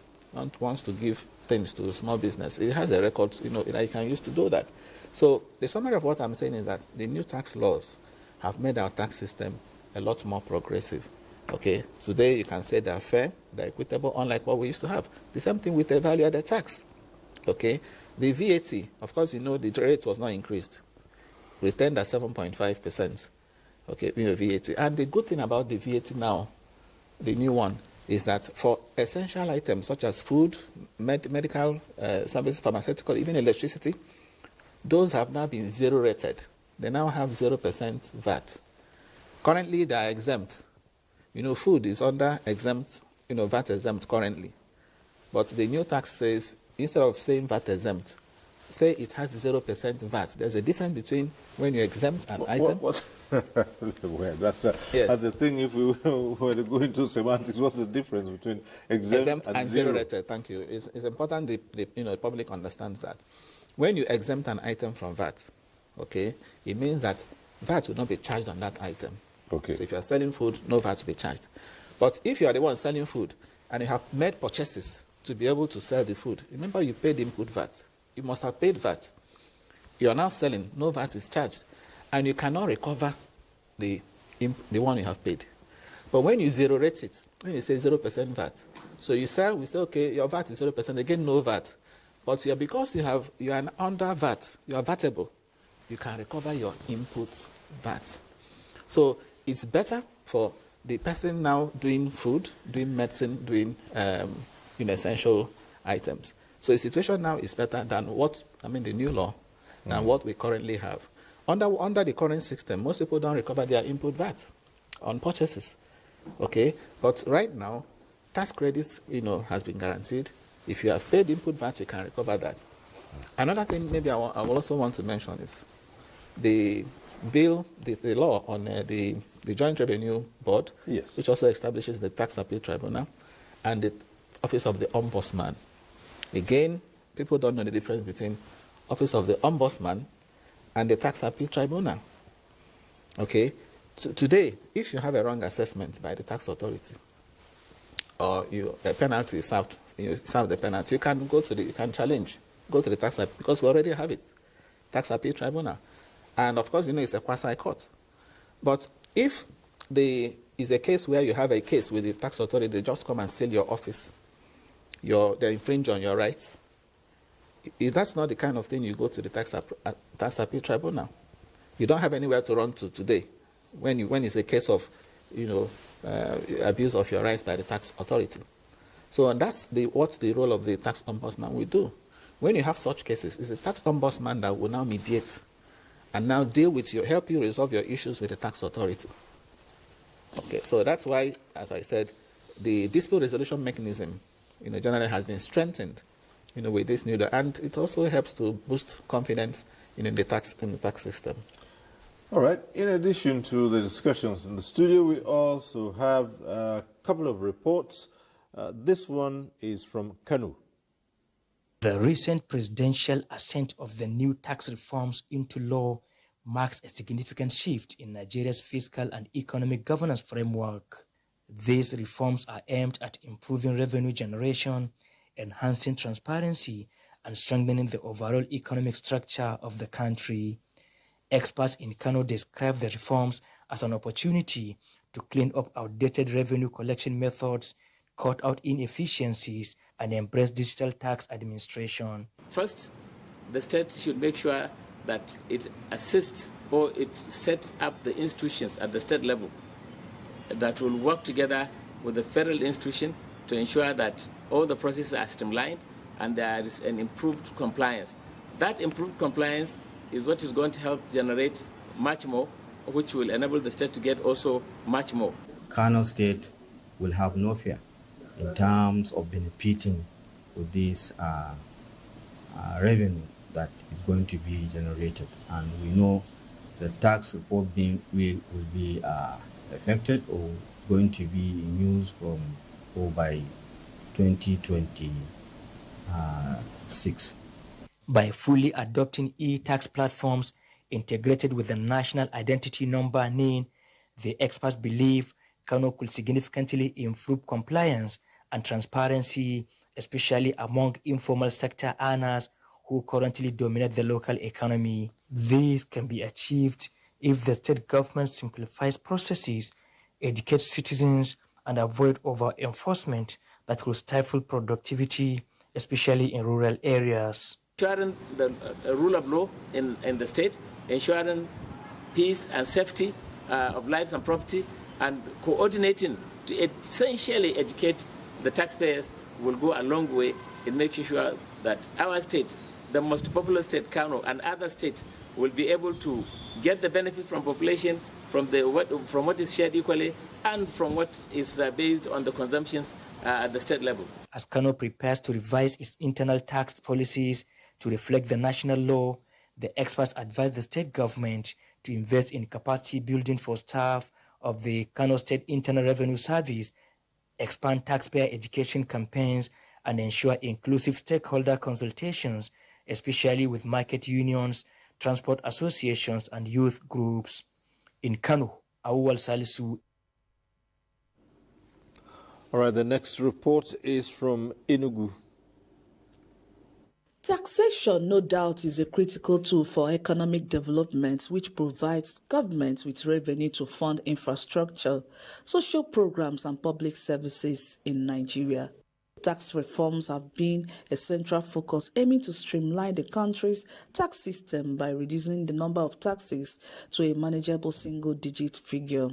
wants to give things to small business, it has a record, that you can use to do that. So the summary of what I'm saying is that the new tax laws have made our tax system a lot more progressive. Okay, today you can say they're fair, they're equitable, unlike what we used to have. The same thing with the value-added tax. Okay, the VAT, of course, the rate was not increased, retained at 7.5%. Okay, VAT. And the good thing about the VAT now, the new one, is that for essential items such as food, medical services, pharmaceutical, even electricity, those have now been zero rated. They now have 0% VAT. Currently, they are exempt. Food is under exempt, VAT exempt currently. But the new tax says, instead of saying VAT exempt, say it has 0% VAT. There's a difference between when you exempt an item. Well, that's the thing. If we were to go into semantics, what's the difference between exempt and zero rated? Thank you. It's important the public understands that. When you exempt an item from VAT, okay, it means that VAT will not be charged on that item. Okay. So if you are selling food, no VAT will be charged. But if you are the one selling food and you have made purchases to be able to sell the food, remember you paid input VAT. You must have paid VAT. You are now selling, no VAT is charged. And you cannot recover the one you have paid. But when you zero rate it, when you say 0% VAT, so you sell, we say, okay, your VAT is 0%, again, no VAT. But because you are under VAT, you are VATable, you can recover your input VAT. So it's better for the person now doing food, doing medicine, doing essential items. So the situation now is better than the new law, than what we currently have. Under the current system, most people don't recover their input VAT on purchases. Okay? But right now, tax credits, has been guaranteed. If you have paid input VAT, you can recover that. Another thing maybe I will also want to mention is the bill, the law on the Joint Revenue Board, yes, which also establishes the Tax Appeal Tribunal and the Office of the Ombudsman. Again, people don't know the difference between Office of the Ombudsman and the Tax Appeal Tribunal. Okay? Today, if you have a wrong assessment by the tax authority, or a penalty is served, you serve the penalty, you can challenge, go to the tax appeal, because we already have it, Tax Appeal Tribunal. And of course, it's a quasi-court. But if there is a case where you have a case with the tax authority, they just come and seal your office, they infringe on your rights, that's not the kind of thing you go to the Tax Appeal Tribunal. You don't have anywhere to run to today when it's a case of, abuse of your rights by the tax authority. So, and that's what the role of the tax ombudsman will do. When you have such cases, it's the tax ombudsman that will now mediate and now help you resolve your issues with the tax authority. Okay, so that's why, as I said, the dispute resolution mechanism, generally has been strengthened, with this new law, and it also helps to boost confidence in the tax system. All right. In addition to the discussions in the studio, we also have a couple of reports. This one is from Kanu. The recent presidential assent of the new tax reforms into law marks a significant shift in Nigeria's fiscal and economic governance framework. These reforms are aimed at improving revenue generation, enhancing transparency, and strengthening the overall economic structure of the country. Experts in Kano describe the reforms as an opportunity to clean up outdated revenue collection methods, cut out inefficiencies, and embrace digital tax administration. First, the state should make sure that it assists or it sets up the institutions at the state level that will work together with the federal institution to ensure that all the processes are streamlined and there is an improved compliance. That improved compliance is what is going to help generate much more, which will enable the state to get also much more. Kano State will have no fear in terms of benefiting with this revenue that is going to be generated. And we know the tax report will be affected or is going to be in use by 2026. By fully adopting e-tax platforms integrated with the National Identity Number (NIN), the experts believe Kano could significantly improve compliance and transparency, especially among informal sector earners who currently dominate the local economy. This can be achieved if the state government simplifies processes, educates citizens, and avoid over-enforcement that will stifle productivity, especially in rural areas. Ensuring the rule of law in the state, ensuring peace and safety of lives and property, and coordinating to essentially educate the taxpayers will go a long way in making sure that our state, the most populous state, Kano, and other states will be able to get the benefit from population, from what is shared equally, and from what is based on the consumptions at the state level. As Kano prepares to revise its internal tax policies to reflect the national law, the experts advise the state government to invest in capacity building for staff of the Kano State Internal Revenue Service, expand taxpayer education campaigns, and ensure inclusive stakeholder consultations, especially with market unions, transport associations, and youth groups. In Kano, Awal Salisu. All right, the next report is from Enugu. Taxation, no doubt, is a critical tool for economic development, which provides government with revenue to fund infrastructure, social programs, and public services in Nigeria. Tax reforms have been a central focus, aiming to streamline the country's tax system by reducing the number of taxes to a manageable single-digit figure.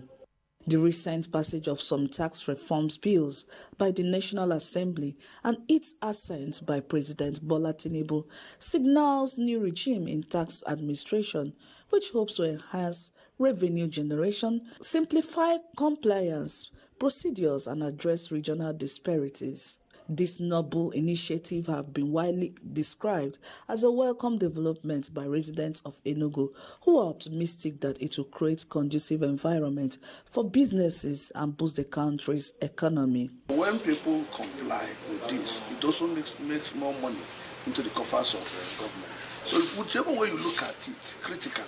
The recent passage of some tax reforms bills by the National Assembly and its assent by President Bola Tinubu signals new regime in tax administration, which hopes to enhance revenue generation, simplify compliance procedures, and address regional disparities. This noble initiative have been widely described as a welcome development by residents of Enugu, who are optimistic that it will create conducive environment for businesses and boost the country's economy. When people comply with this, it also makes more money into the coffers of the government. So whichever way you look at it, critically,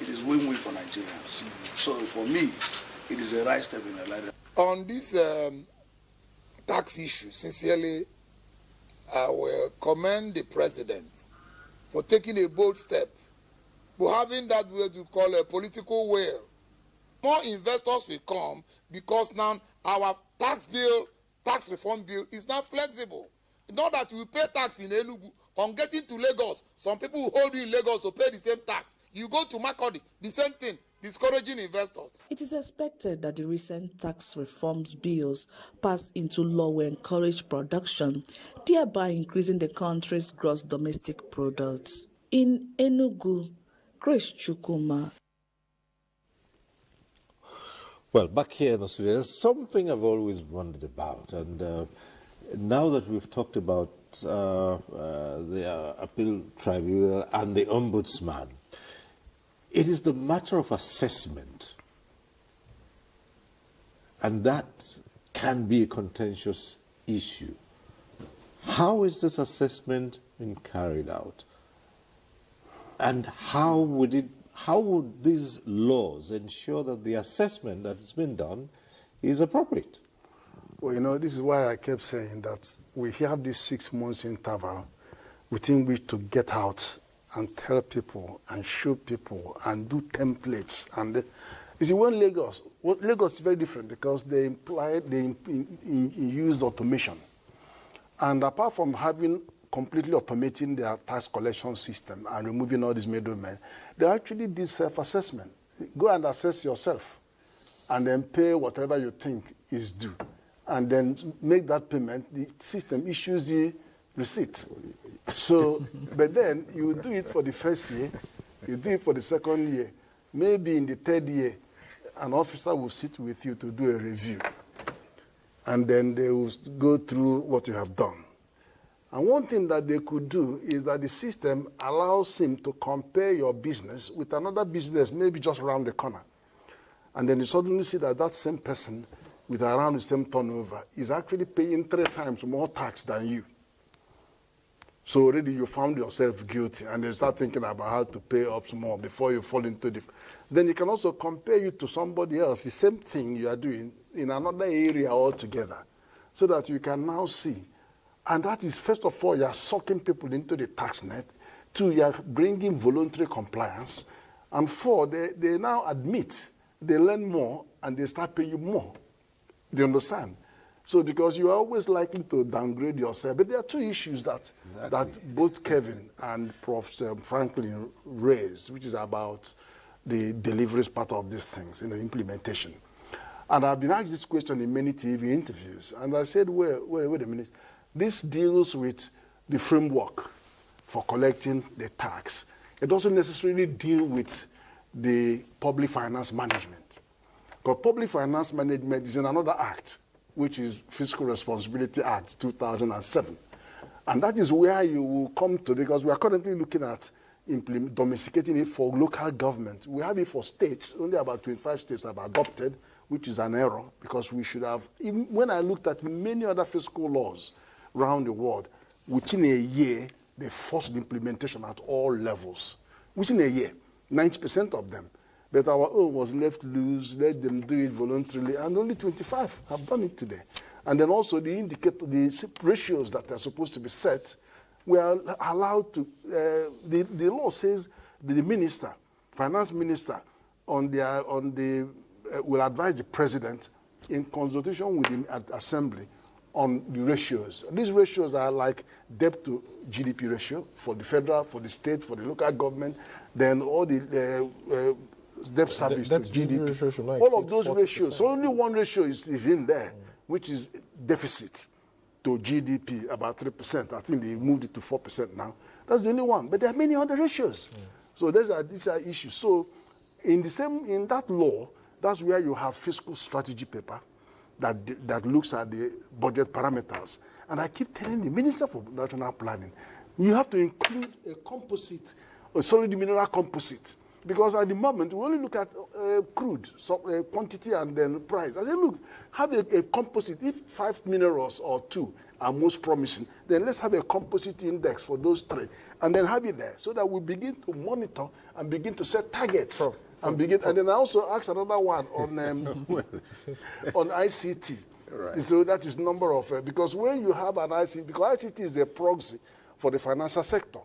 it is win-win for Nigerians. So for me, it is the right step in the ladder. On this tax issue, sincerely, I will commend the president for taking a bold step, for having that what you call a political will. More investors will come because now our tax reform bill is not flexible. Not that you pay tax in Enugu, on getting to Lagos, some people will hold you in Lagos to pay the same tax. You go to Makurdi, the same thing, discouraging investors. It is expected that the recent tax reforms bills passed into law will encourage production, thereby increasing the country's gross domestic product. In Enugu, Grace Chukuma. Well, back here in Australia, there's something I've always wondered about, and now that we've talked about the appeal tribunal and the ombudsman, it is the matter of assessment, and that can be a contentious issue. How is this assessment being carried out? And how would these laws ensure that the assessment that has been done is appropriate? Well, you know, this is why I kept saying that we have this 6 months interval within which to get out and tell people and show people and do templates. And you see, when Lagos is very different because they use automation. And apart from completely automating their tax collection system and removing all these middlemen, they actually did self-assessment. Go and assess yourself and then pay whatever you think is due. And then make that payment, the system issues the receipt. So, but then you do it for the first year, you do it for the second year, maybe in the third year, an officer will sit with you to do a review. And then they will go through what you have done. And one thing that they could do is that the system allows him to compare your business with another business, maybe just around the corner. And then you suddenly see that that same person with around the same turnover is actually paying 3 times more tax than you. So already you found yourself guilty, and you start thinking about how to pay up some more before you fall into the... Then you can also compare you to somebody else, the same thing you are doing in another area altogether, so that you can now see. And that is, first of all, you are sucking people into the tax net. 2, you are bringing voluntary compliance. And 4, they now admit, they learn more, and they start paying you more. Do you understand? So because you are always likely to downgrade yourself. But there are 2 issues that both Kevin and Prof. Franklin raised, which is about the deliveries part of these things, implementation. And I've been asked this question in many TV interviews. And I said, wait a minute. This deals with the framework for collecting the tax. It doesn't necessarily deal with the public finance management. Because public finance management is in another act, which is Fiscal Responsibility Act 2007. And that is where you will come to, because we are currently looking at domesticating it for local government. We have it for states. Only about 25 states have adopted, which is an error, because we should have, even when I looked at many other fiscal laws around the world, within a year, they forced implementation at all levels. Within a year, 90% of them. But our own was left loose, let them do it voluntarily, and only 25 have done it today. And then also the ratios that are supposed to be set, we are allowed to, the law says the minister, finance minister, will advise the president in consultation with the assembly on the ratios. These ratios are like debt to GDP ratio for the federal, for the state, for the local government, then all the debt service to GDP. All of those 40%. Ratios. So only one ratio is in there, which is deficit to GDP, about 3%. I think they moved it to 4% now. That's the only one. But there are many other ratios. So these are issues. So in that law, that's where you have fiscal strategy paper. that looks at the budget parameters. And I keep telling the Minister for National Planning, you have to include a composite, a solid mineral composite. Because at the moment, we only look at crude, quantity and then price. I say, look, have a composite. If 5 minerals or 2 are most promising, then let's have a composite index for those 3. And then have it there so that we begin to monitor and begin to set targets. And then I also asked another one on, on ICT. Right. So that is number of, because when you have an ICT, because ICT is a proxy for the financial sector.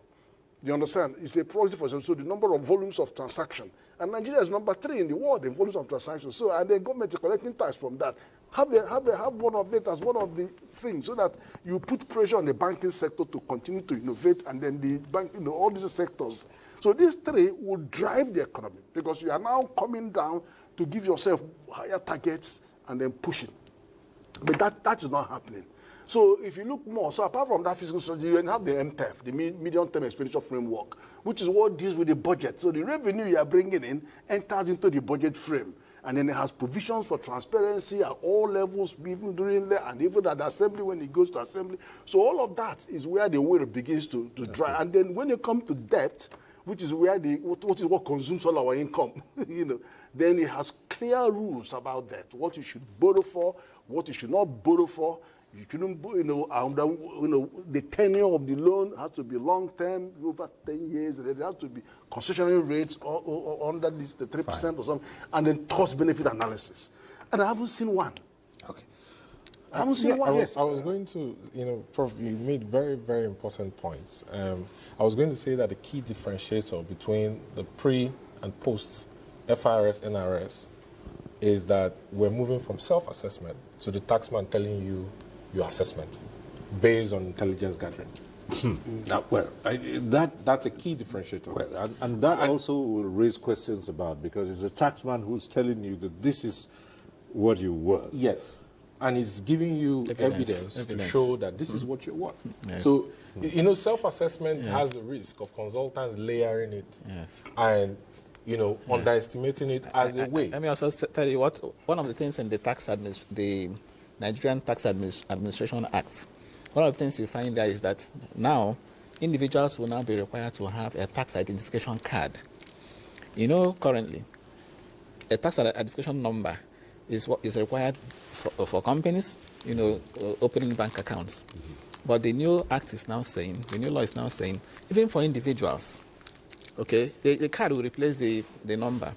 Do you understand? It's a proxy for, so the number of volumes of transaction. And Nigeria is number 3 in the world in volumes of transactions. So, and the government is collecting tax from that. Have one of it as one of the things so that you put pressure on the banking sector to continue to innovate, and then the bank, all these sectors. So these 3 will drive the economy because you are now coming down to give yourself higher targets and then push it. But that is not happening. So if you look more, so apart from that fiscal strategy, you have the MTEF, the medium-term expenditure framework, which is what deals with the budget. So the revenue you are bringing in enters into the budget frame. And then it has provisions for transparency at all levels, even during there, and even at the assembly when it goes to assembly. So all of that is where the wheel begins to dry. And then when you come to debt, which is where what consumes all our income, then it has clear rules about that. What you should borrow for, what you should not borrow for. You shouldn't, the tenure of the loan has to be long term, over 10 years, and there has to be concessionary rates or under this, the 3% or something, and then cost benefit analysis. And I haven't seen one. Okay. I haven't seen one. I was going to, Prof, you made very, very important points. I was going to say that the key differentiator between the pre and post FIRS, NRS is that we're moving from self-assessment to the taxman telling you your assessment based on intelligence gathering. That's a key differentiator. Well, and that also will raise questions about, because it's the taxman who's telling you that this is what you're worth. Yes. And he's giving you evidence to show that this is what you're worth. Yes. So, self-assessment has the risk of consultants layering it and, underestimating it as a way. Let me also tell you one of the things in the Nigerian Tax Administration Act, one of the things you find there is that now individuals will now be required to have a tax identification card. Currently, a tax identification number is what is required for companies, opening bank accounts. Mm-hmm. But the new act is now saying, the new law is now saying, even for individuals, okay, the card will replace the number.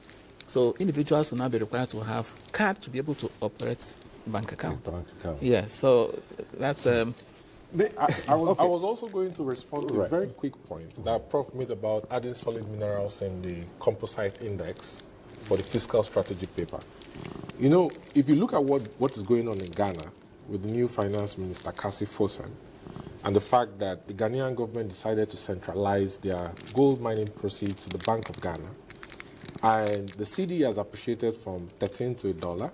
So individuals will now be required to have card to be able to operate bank account. Yeah, so that's... I was also going to respond to a very quick point that Prof made about adding solid minerals in the composite index for the fiscal strategy paper. If you look at what is going on in Ghana with the new finance minister, Kasi Fosen, and the fact that the Ghanaian government decided to centralize their gold mining proceeds to the Bank of Ghana, and the CD has appreciated from 13 to $1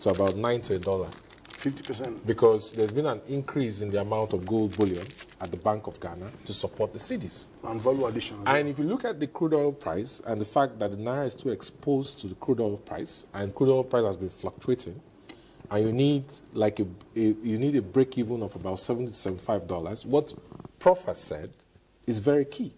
to about 9 to $1. 50%. Because there's been an increase in the amount of gold bullion at the Bank of Ghana to support the cities. And value addition. And if you look at the crude oil price and the fact that the Naira is too exposed to the crude oil price, and crude oil price has been fluctuating, and you need a break-even of about $70 to $75, what Prof has said is very key.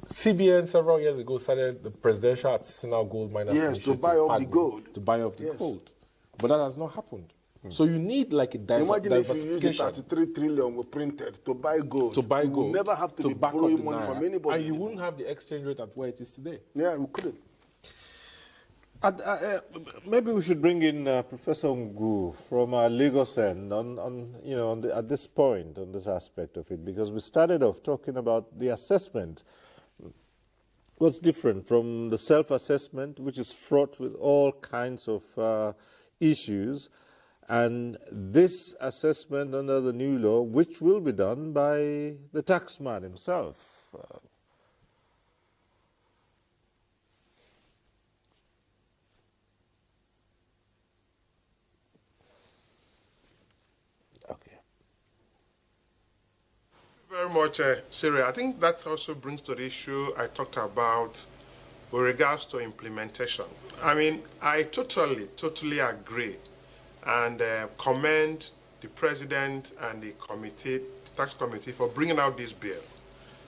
CBN several years ago started the presidential artisanal gold miners initiative to buy off the gold. To buy off the gold. But that has not happened. So you need like a diversification. Imagine if you use 33 trillion we printed to buy gold. To buy gold. You never have to be borrowing money from anybody. And you wouldn't have the exchange rate at where it is today. Yeah, we couldn't. Maybe we should bring in Professor Ngu from Lagos end at this point, on this aspect of it, because we started off talking about the assessment. What's different from the self-assessment, which is fraught with all kinds of issues, and this assessment under the new law, which will be done by the taxman himself. Very much, Siri. I think that also brings to the issue I talked about with regards to implementation. I mean, I totally agree and commend the president and the committee, the tax committee, for bringing out this bill.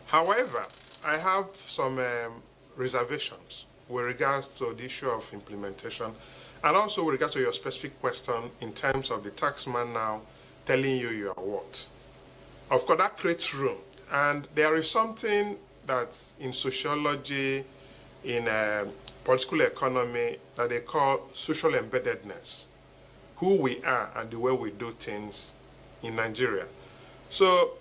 However, I have some reservations with regards to the issue of implementation, and also with regards to your specific question in terms of the taxman now telling you are what. Of course, that creates room. And there is something that in sociology, in political economy, that they call social embeddedness, who we are and the way we do things in Nigeria. So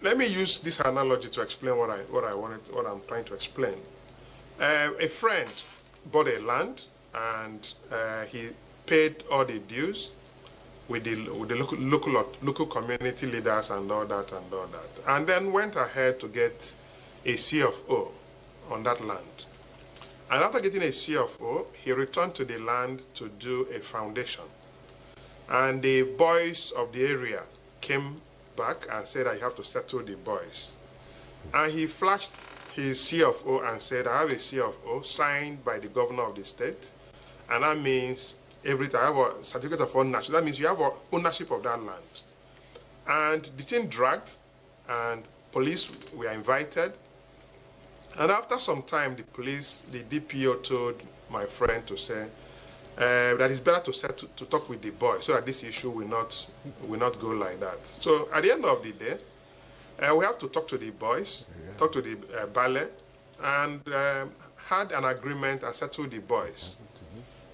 let me use this analogy to explain what I'm trying to explain. A friend bought a land, and he paid all the dues with the local community leaders and all that, and then went ahead to get a CFO on that land. And after getting a CFO, he returned to the land to do a foundation. And the boys of the area came back and said, I have to settle the boys. And he flashed his CFO and said, I have a CFO signed by the governor of the state, and that means I have a certificate of ownership. That means you have ownership of that land. And the thing dragged, and police were invited. And after some time, the DPO told my friend to say that it's better to talk with the boy so that this issue will not go like that. So at the end of the day, we have to talk to the boys, talk to the ballet, and had an agreement and settle the boys.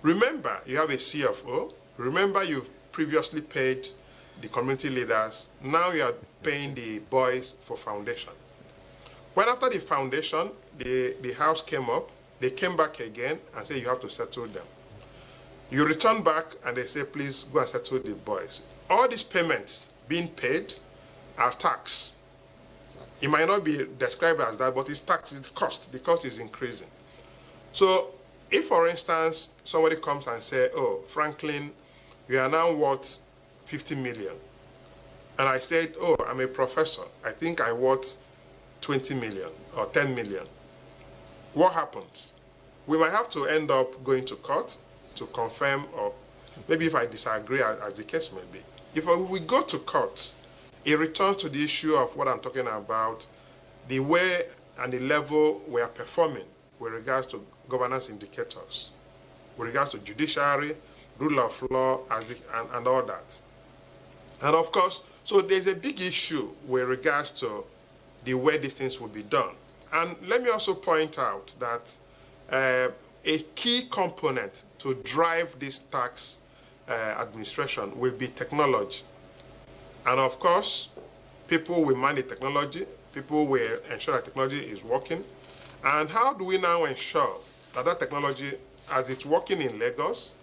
Remember, you have a CFO. Remember, you've previously paid the community leaders. Now you are paying the boys for foundation. When after the foundation, the house came up, they came back again and said you have to settle them. You return back and they say, please go and settle the boys. All these payments being paid are tax. It might not be described as that, but it's tax, it's the cost. The cost is increasing. So if, for instance, somebody comes and says, oh, Franklin, you are now worth 50 million. And I said, oh, I'm a professor. I think I'm worth 20 million or 10 million. What happens? We might have to end up going to court to confirm, or maybe if I disagree, as the case may be. If we go to court, it returns to the issue of what I'm talking about, the way and the level we are performing with regards to governance indicators, with regards to judiciary, rule of law, and all that. And of course, so there's a big issue with regards to the way these things will be done. And let me also point out that a key component to drive this tax administration will be technology. And of course, people will manage technology, people will ensure that technology is working. And how do we now ensure that that technology, as it's working in Lagos,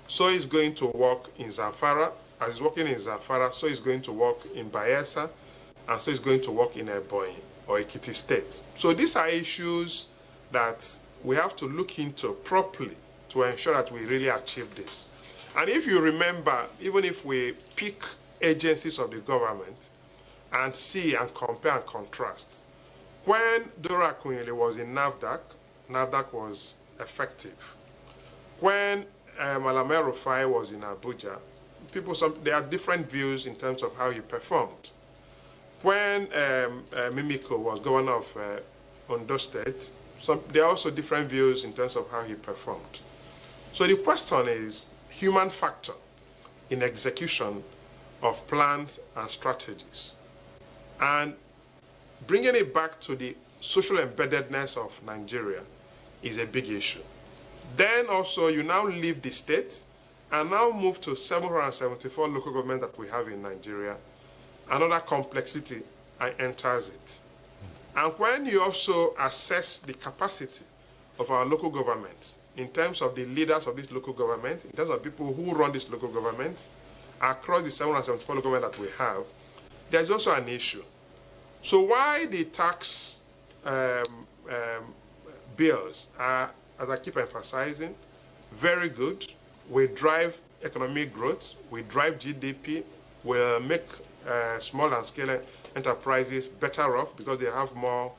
so it's going to work in Zamfara, as it's working in Zamfara, so it's going to work in Bayelsa, and so it's going to work in Ebonyi or Ekiti State. So these are issues that we have to look into properly to ensure that we really achieve this. And if you remember, even if we pick agencies of the government and see and compare and contrast, when Dora Akunyili was in NAFDAC, NAFDAC was effective. When Malame Rufai was in Abuja, there are different views in terms of how he performed. When Mimiko was governor of Ondo State, there are also different views in terms of how he performed. So the question is human factor in execution of plans and strategies. And bringing it back to the social embeddedness of Nigeria is a big issue. Then also you now leave the state and now move to 774 local government that we have in Nigeria. Another complexity enters it. And when you also assess the capacity of our local governments in terms of the leaders of this local government, in terms of people who run this local government, across the 774 local government that we have, there's also an issue. So why the tax bills are, as I keep emphasizing, very good. We drive economic growth, we drive GDP, we'll make small and scale enterprises better off because they have more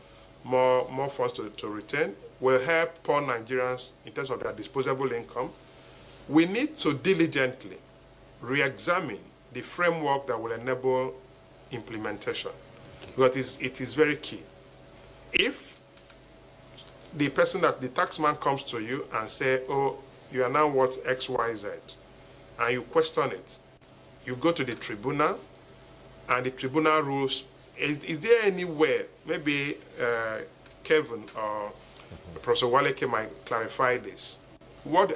funds to retain, will help poor Nigerians in terms of their disposable income. We need to diligently re-examine the framework that will enable implementation, because it is very key. If the taxman comes to you and say, oh, you are now worth X, Y, Z, and you question it, you go to the tribunal, and the tribunal rules. Is there anywhere, maybe Kevin or Professor Waleke might clarify this?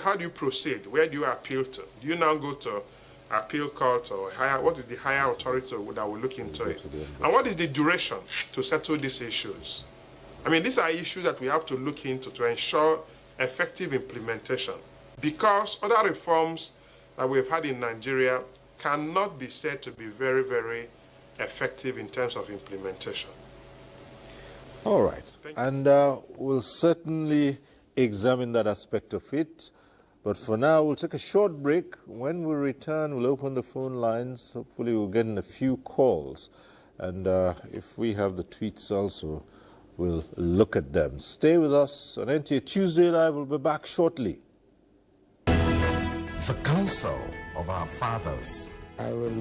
How do you proceed? Where do you appeal to? Do you now go to appeal court or higher? What is the higher authority that will look into it? And what is the duration to settle these issues? I mean, these are issues that we have to look into to ensure effective implementation, because other reforms that we've had in Nigeria cannot be said to be very, very effective in terms of implementation. All right. And we'll certainly examine that aspect of it. But for now, we'll take a short break. When we return, we'll open the phone lines. Hopefully, we'll get in a few calls. And if we have the tweets also, we'll look at them. Stay with us on NTA Tuesday Live. We'll be back shortly. The counsel of our fathers. I will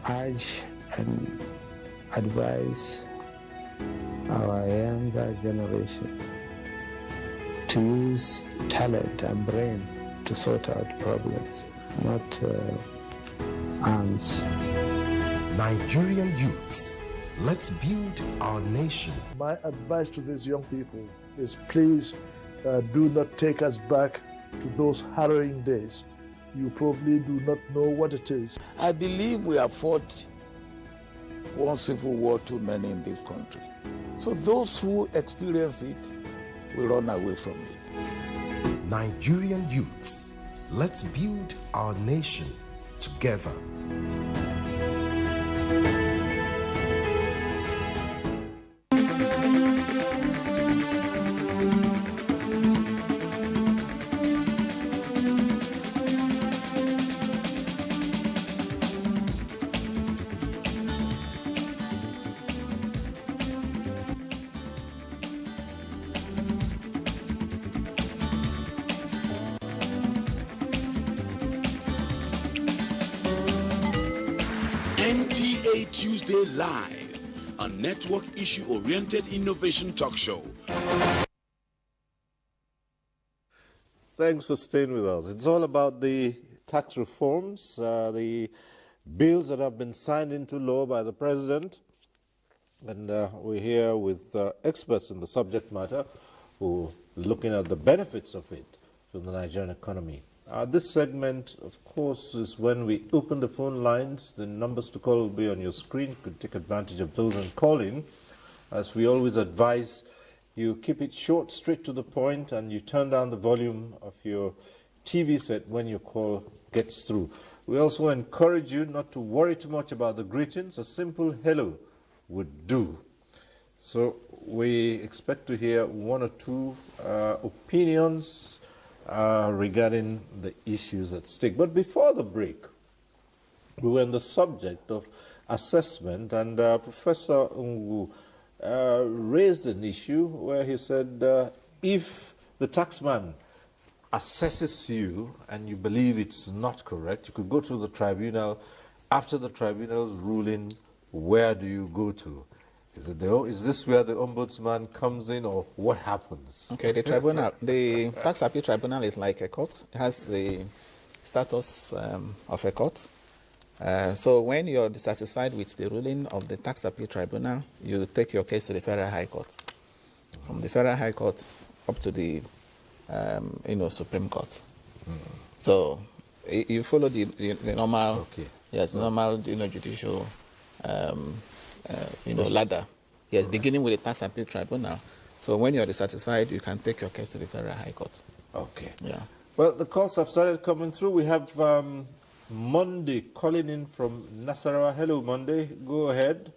urge and advise our younger generation to use talent and brain to sort out problems, not arms. Nigerian youths, let's build our nation. My advice to these young people is please do not take us back to those harrowing days. You probably do not know what it is. I believe we have fought one civil war too many in this country. So those who experience it will run away from it. Nigerian youths, let's build our nation together. NTA Tuesday Live, a network issue-oriented innovation talk show. Thanks for staying with us. It's all about the tax reforms, the bills that have been signed into law by the president. And we're here with experts in the subject matter who are looking at the benefits of it to the Nigerian economy. This segment, of course, is when we open the phone lines. The numbers to call will be on your screen. You could take advantage of those and call in. As we always advise, you keep it short, straight to the point, and you turn down the volume of your TV set when your call gets through. We also encourage you not to worry too much about the greetings. A simple hello would do. So we expect to hear one or two opinions regarding the issues at stake. But before the break, we were on the subject of assessment, and Professor Ngu raised an issue where he said if the taxman assesses you and you believe it's not correct, you could go to the tribunal. After the tribunal's ruling, where do you go to? Is this where the ombudsman comes in, or what happens? Okay, the tribunal, the tax appeal tribunal is like a court. It has the status of a court. So when you're dissatisfied with the ruling of the tax appeal tribunal, you take your case to the Federal High Court. From the Federal High Court up to the Supreme Court. So you follow the normal, normal judicial ladder. Yes, beginning with the tax appeal tribunal. So when you're dissatisfied, you can take your case to the Federal High Court. Okay. Yeah. Well, the calls have started coming through. We have Monday calling in from Nasarawa. Hello, Monday. Go ahead.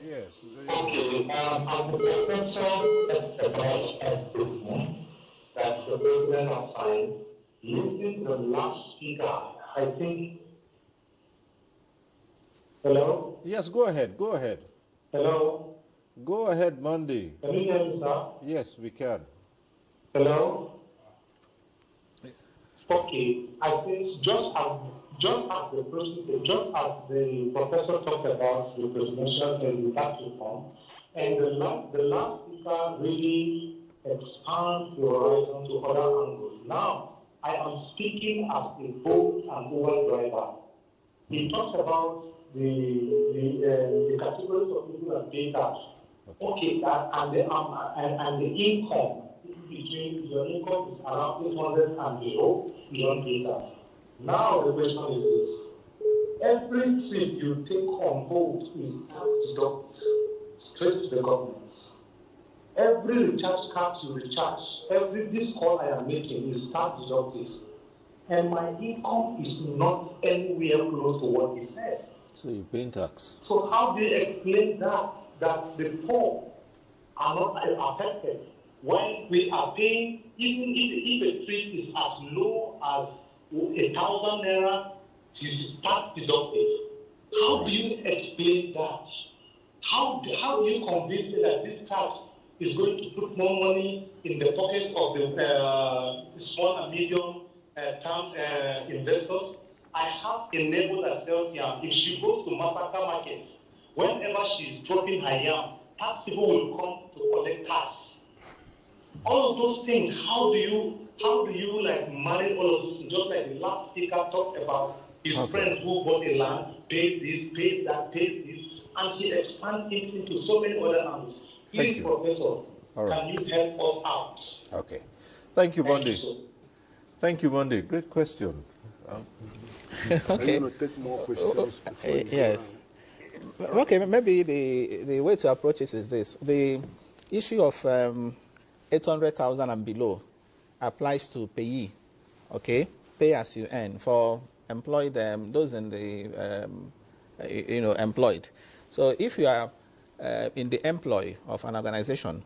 Yes. Okay. I'm the professor that the president has signed. Listening to the last speaker, I think Hello? Yes, go ahead. Go ahead. Hello? Go ahead, Monday. Can you hear me, sir? Yes, we can. Hello? Okay, I think just as the professor talked about the presidential and the tax reform, and the last speaker really expands the horizon to other angles. Now, I am speaking as a boat and Uber driver. He talks about the categories of people that pay tax. Okay, and the income between your income is around 800 and below, you don't pay tax. Now the question is this: every trip you take on board is tax deducted straight to the government. Every recharge card you recharge, this call I am making is tax deducted, and my income is not anywhere close to what he said. So you're paying tax. So how do you explain that the poor are not affected when we are paying, even if a trip is as low as 1,000 naira, it is tax deducted? How do you explain that? How do you convince me that this tax is going to put more money in the pockets of the small and medium term investors? I have a neighbor that sells yam. If she goes to Masaka market, whenever she's dropping her yam, tax people will come to collect tax. All of those things, how do you like manage all of this? Just like the last speaker talked about his friend who bought a land, pays this, pays that, pays this, and he expands it into so many other angles. Please, Professor, can you help us out? Okay. Thank you, Monday. Thank you, Monday. Great question. Okay. I'm going to take more questions. Yes. Okay, maybe the way to approach this is this. The issue of 800,000 and below applies to payee, okay? Pay as you earn for employed, those in the, employed. So if you are in the employ of an organization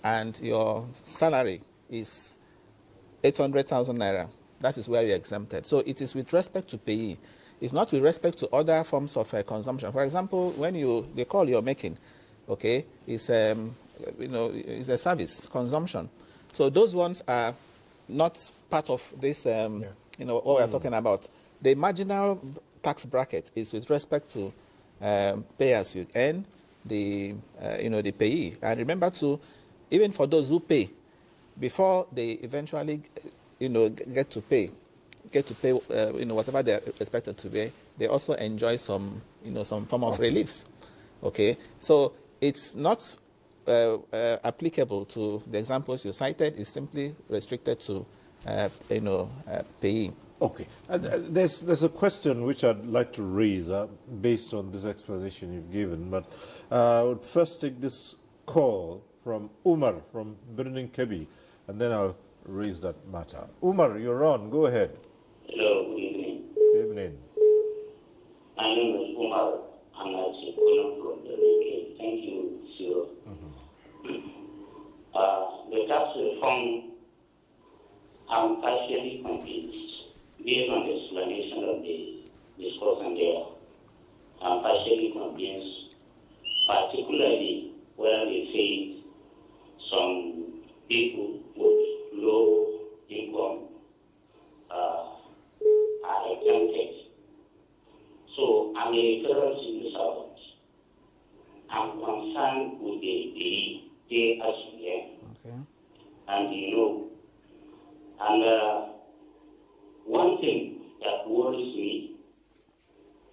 and your salary is 800,000 naira, that is where you're exempted. So it is with respect to payee. It's not with respect to other forms of consumption. For example, when the call you're making, okay, is is a service consumption. So those ones are not part of this. What we're talking about. The marginal tax bracket is with respect to pay as you earn, the payee. And remember to, even for those who pay, before they eventually get to pay whatever they're expected to pay, they also enjoy some form of reliefs. Okay, so it's not applicable to the examples you cited. It's simply restricted to payee. Okay, there's a question which I'd like to raise based on this explanation you've given, but I would first take this call from Umar from Birnin Kebi, and then I'll raise that matter. Umar, you're on. Go ahead. Hello, good evening. Good evening. My name is Umar, and I'm calling from the UK. Thank you, sir. The tax reform, I'm partially convinced, based on the explanation of the discussion there. I'm partially convinced, particularly where they say some people with low income are exempted. So I'm a federal civil servant. I'm concerned with the pay as you earn. Okay. And one thing that worries me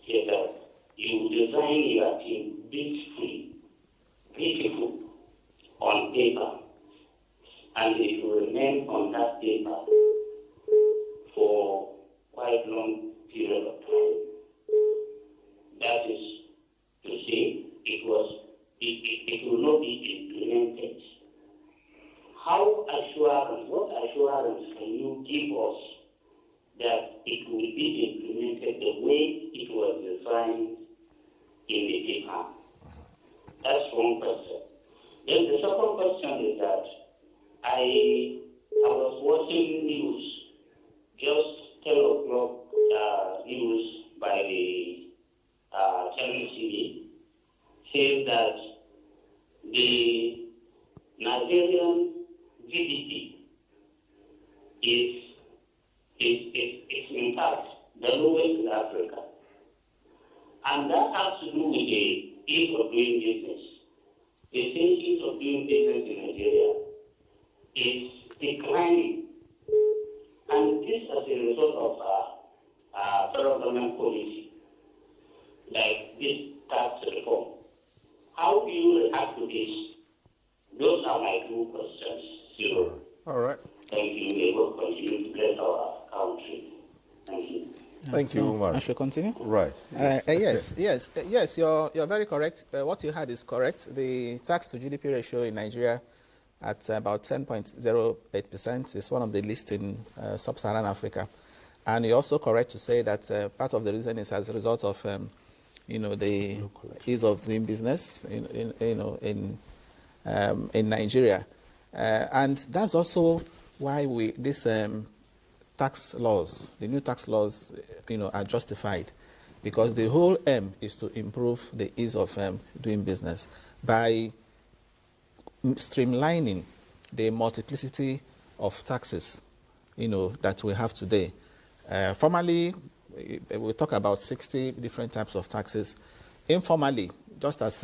is that you design your team beautiful on paper, and it will remain on that paper for quite long period of time. That is to say, it will not be implemented. What assurance can you give us that it will be implemented the way it was designed in the paper? That's one question. Then the second question is that I was watching news, just 10 o'clock news by the channel It's in fact the lowest in Africa. And that has to do with the ease of doing business. The same ease of doing business in Nigeria is declining. And this as a result of federal government policy, like this tax reform. How do you react to this? Those are my two questions. Zero. All right. Thank you. May God continue to bless our country. Thank you. Thank you, Umar. I should continue? Right. Yes, you're very correct. What you had is correct. The tax to GDP ratio in Nigeria at about 10.08% is one of the least in sub-Saharan Africa. And you're also correct to say that part of the reason is as a result of the ease of doing business in Nigeria, and that's also why these tax laws, the new tax laws, are justified, because the whole aim is to improve the ease of doing business by streamlining the multiplicity of taxes, that we have today. Formally, we talk about 60 different types of taxes. Informally, just as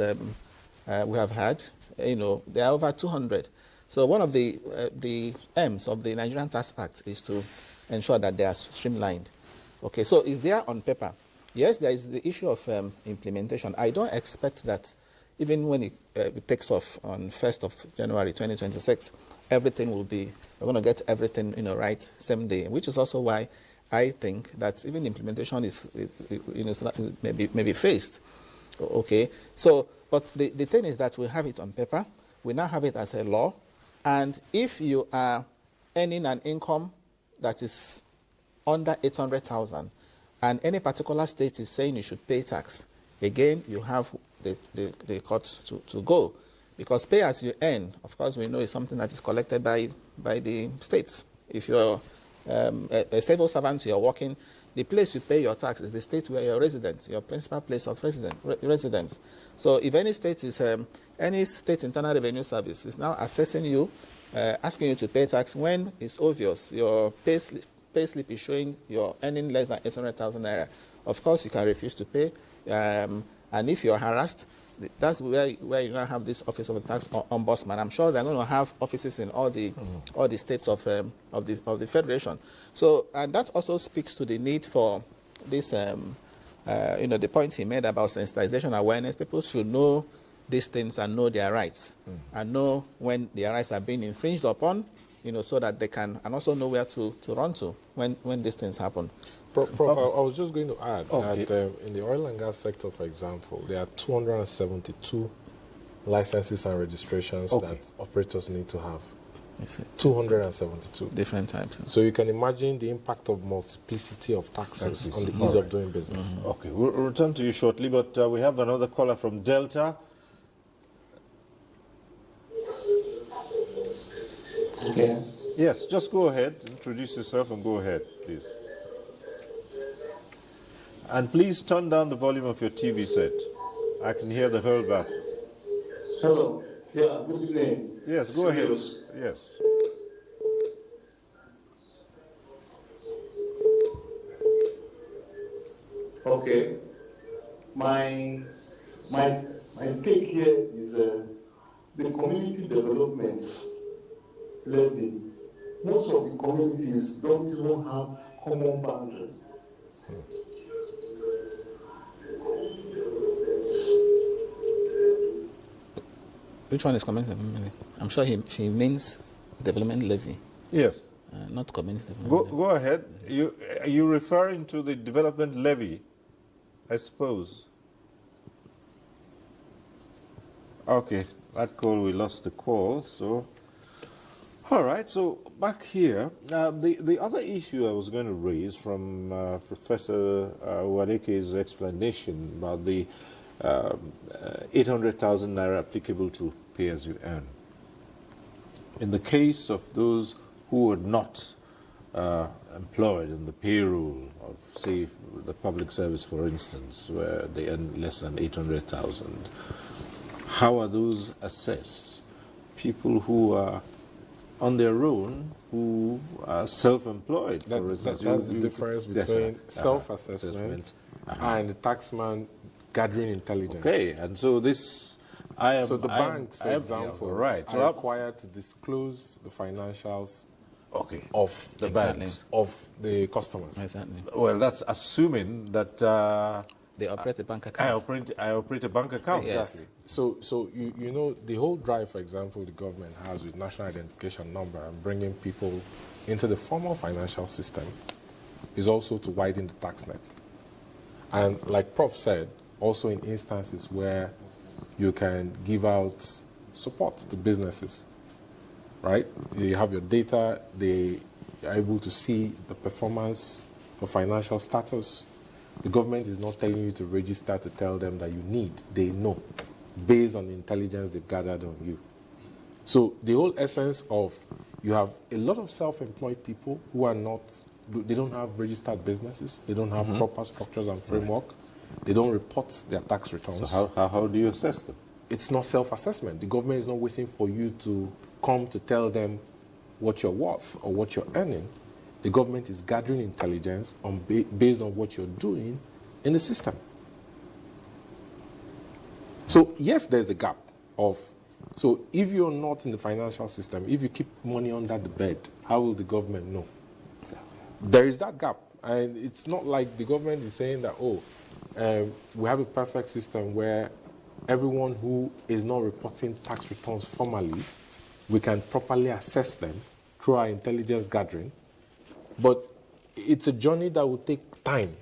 we have had, there are over 200. So one of the aims of the Nigerian Tax Act is to ensure that they are streamlined. Okay, so is there on paper? Yes, there is the issue of implementation. I don't expect that even when it takes off on 1st of January 2026, everything will be, we're going to get everything right same day, which is also why I think that even implementation is maybe phased. Okay, so but the thing is that we have it on paper. We now have it as a law, and if you are earning an income that is under 800,000, and any particular state is saying you should pay tax, again you have the court to go, because pay as you earn, of course, we know is something that is collected by the states. If you're a civil servant, you're working, the place you pay your tax is the state where you're resident, your principal place of residence. So if any state internal revenue service is now assessing you, asking you to pay tax when it's obvious your pay slip is showing you're earning less than 800,000 naira, of course you can refuse to pay. And if you're harassed, that's where you now have this Office of the Tax Ombudsman. I'm sure they're going to have offices in all the states of the federation. So, and that also speaks to the need for this, the point he made about sensitization awareness. People should know these things and know their rights, and know when their rights are being infringed upon, so that they can, and also know where to run to when these things happen. Prof, I was just going to add that in the oil and gas sector, for example, there are 272 licenses and registrations that operators need to have. 272. Different types. So you can imagine the impact of multiplicity of taxes on the ease of doing business. Okay, we'll return to you shortly, but we have another caller from Delta. Okay. Yes, just go ahead. Introduce yourself and go ahead, please. And please turn down the volume of your TV set. I can hear the hurlback. Hello. Yeah, good evening. Yes, go ahead. Yes. Okay. My take here is the community development levy. Most of the communities don't even have common boundaries. Which one is community development? I'm sure she means development levy. Yes. Not community development. Go ahead. Are you referring to the development levy, I suppose? Okay, that call, we lost the call, so... All right, so back here, the other issue I was going to raise from Professor Wadeke's explanation about the 800,000 naira applicable to pay as you earn. In the case of those who are not employed in the payroll of, say, the public service, for instance, where they earn less than 800,000, how are those assessed? People who are on their own who are self-employed, for instance. That's the difference between self-assessment and the taxman gathering intelligence. Okay, and so this, so the banks, for example, right, so are required to disclose the financials of the banks, of the customers. Exactly. Well, that's assuming that they operate a bank account. I operate a bank account. Yes. Exactly. So you know, the whole drive, for example, the government has with national identification number and bringing people into the formal financial system is also to widen the tax net. And like Prof said, also in instances where you can give out support to businesses, right? You have your data, they are able to see the performance for financial status. The government is not telling you to register to tell them that you need. They know, based on the intelligence they've gathered on you. So the whole essence of, you have a lot of self-employed people who are not, they don't have registered businesses, they don't have proper structures and framework, they don't report their tax returns. So how do you assess them? It's not self-assessment. The government is not waiting for you to come to tell them what you're worth or what you're earning. The government is gathering intelligence on based on what you're doing in the system. So yes, there's the gap of, so if you're not in the financial system, if you keep money under the bed, how will the government know? There is that gap. And it's not like the government is saying that, we have a perfect system where everyone who is not reporting tax returns formally, we can properly assess them through our intelligence gathering. But it's a journey that will take time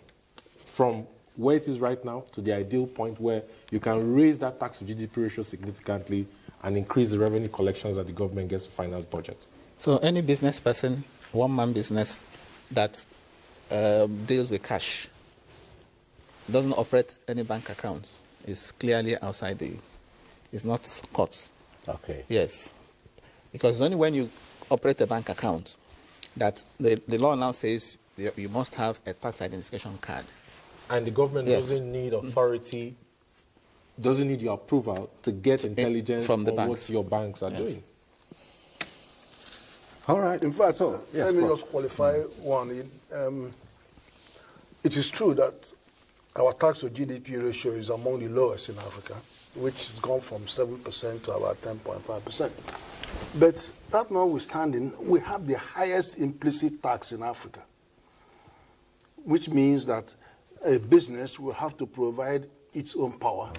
from where it is right now to the ideal point where you can raise that tax to GDP ratio significantly and increase the revenue collections that the government gets to finance budgets. So any business person, one-man business that deals with cash, doesn't operate any bank account, is clearly outside it's not caught. Okay. Yes. Because only when you operate a bank account that the law now says you must have a tax identification card. And the government doesn't need authority, doesn't need your approval to get intelligence from the banks. What your banks are doing. All right. In fact, let me just qualify one. It is true that our tax to GDP ratio is among the lowest in Africa, which has gone from 7% to about 10.5%. But that notwithstanding, we have the highest implicit tax in Africa, which means that a business will have to provide its own power.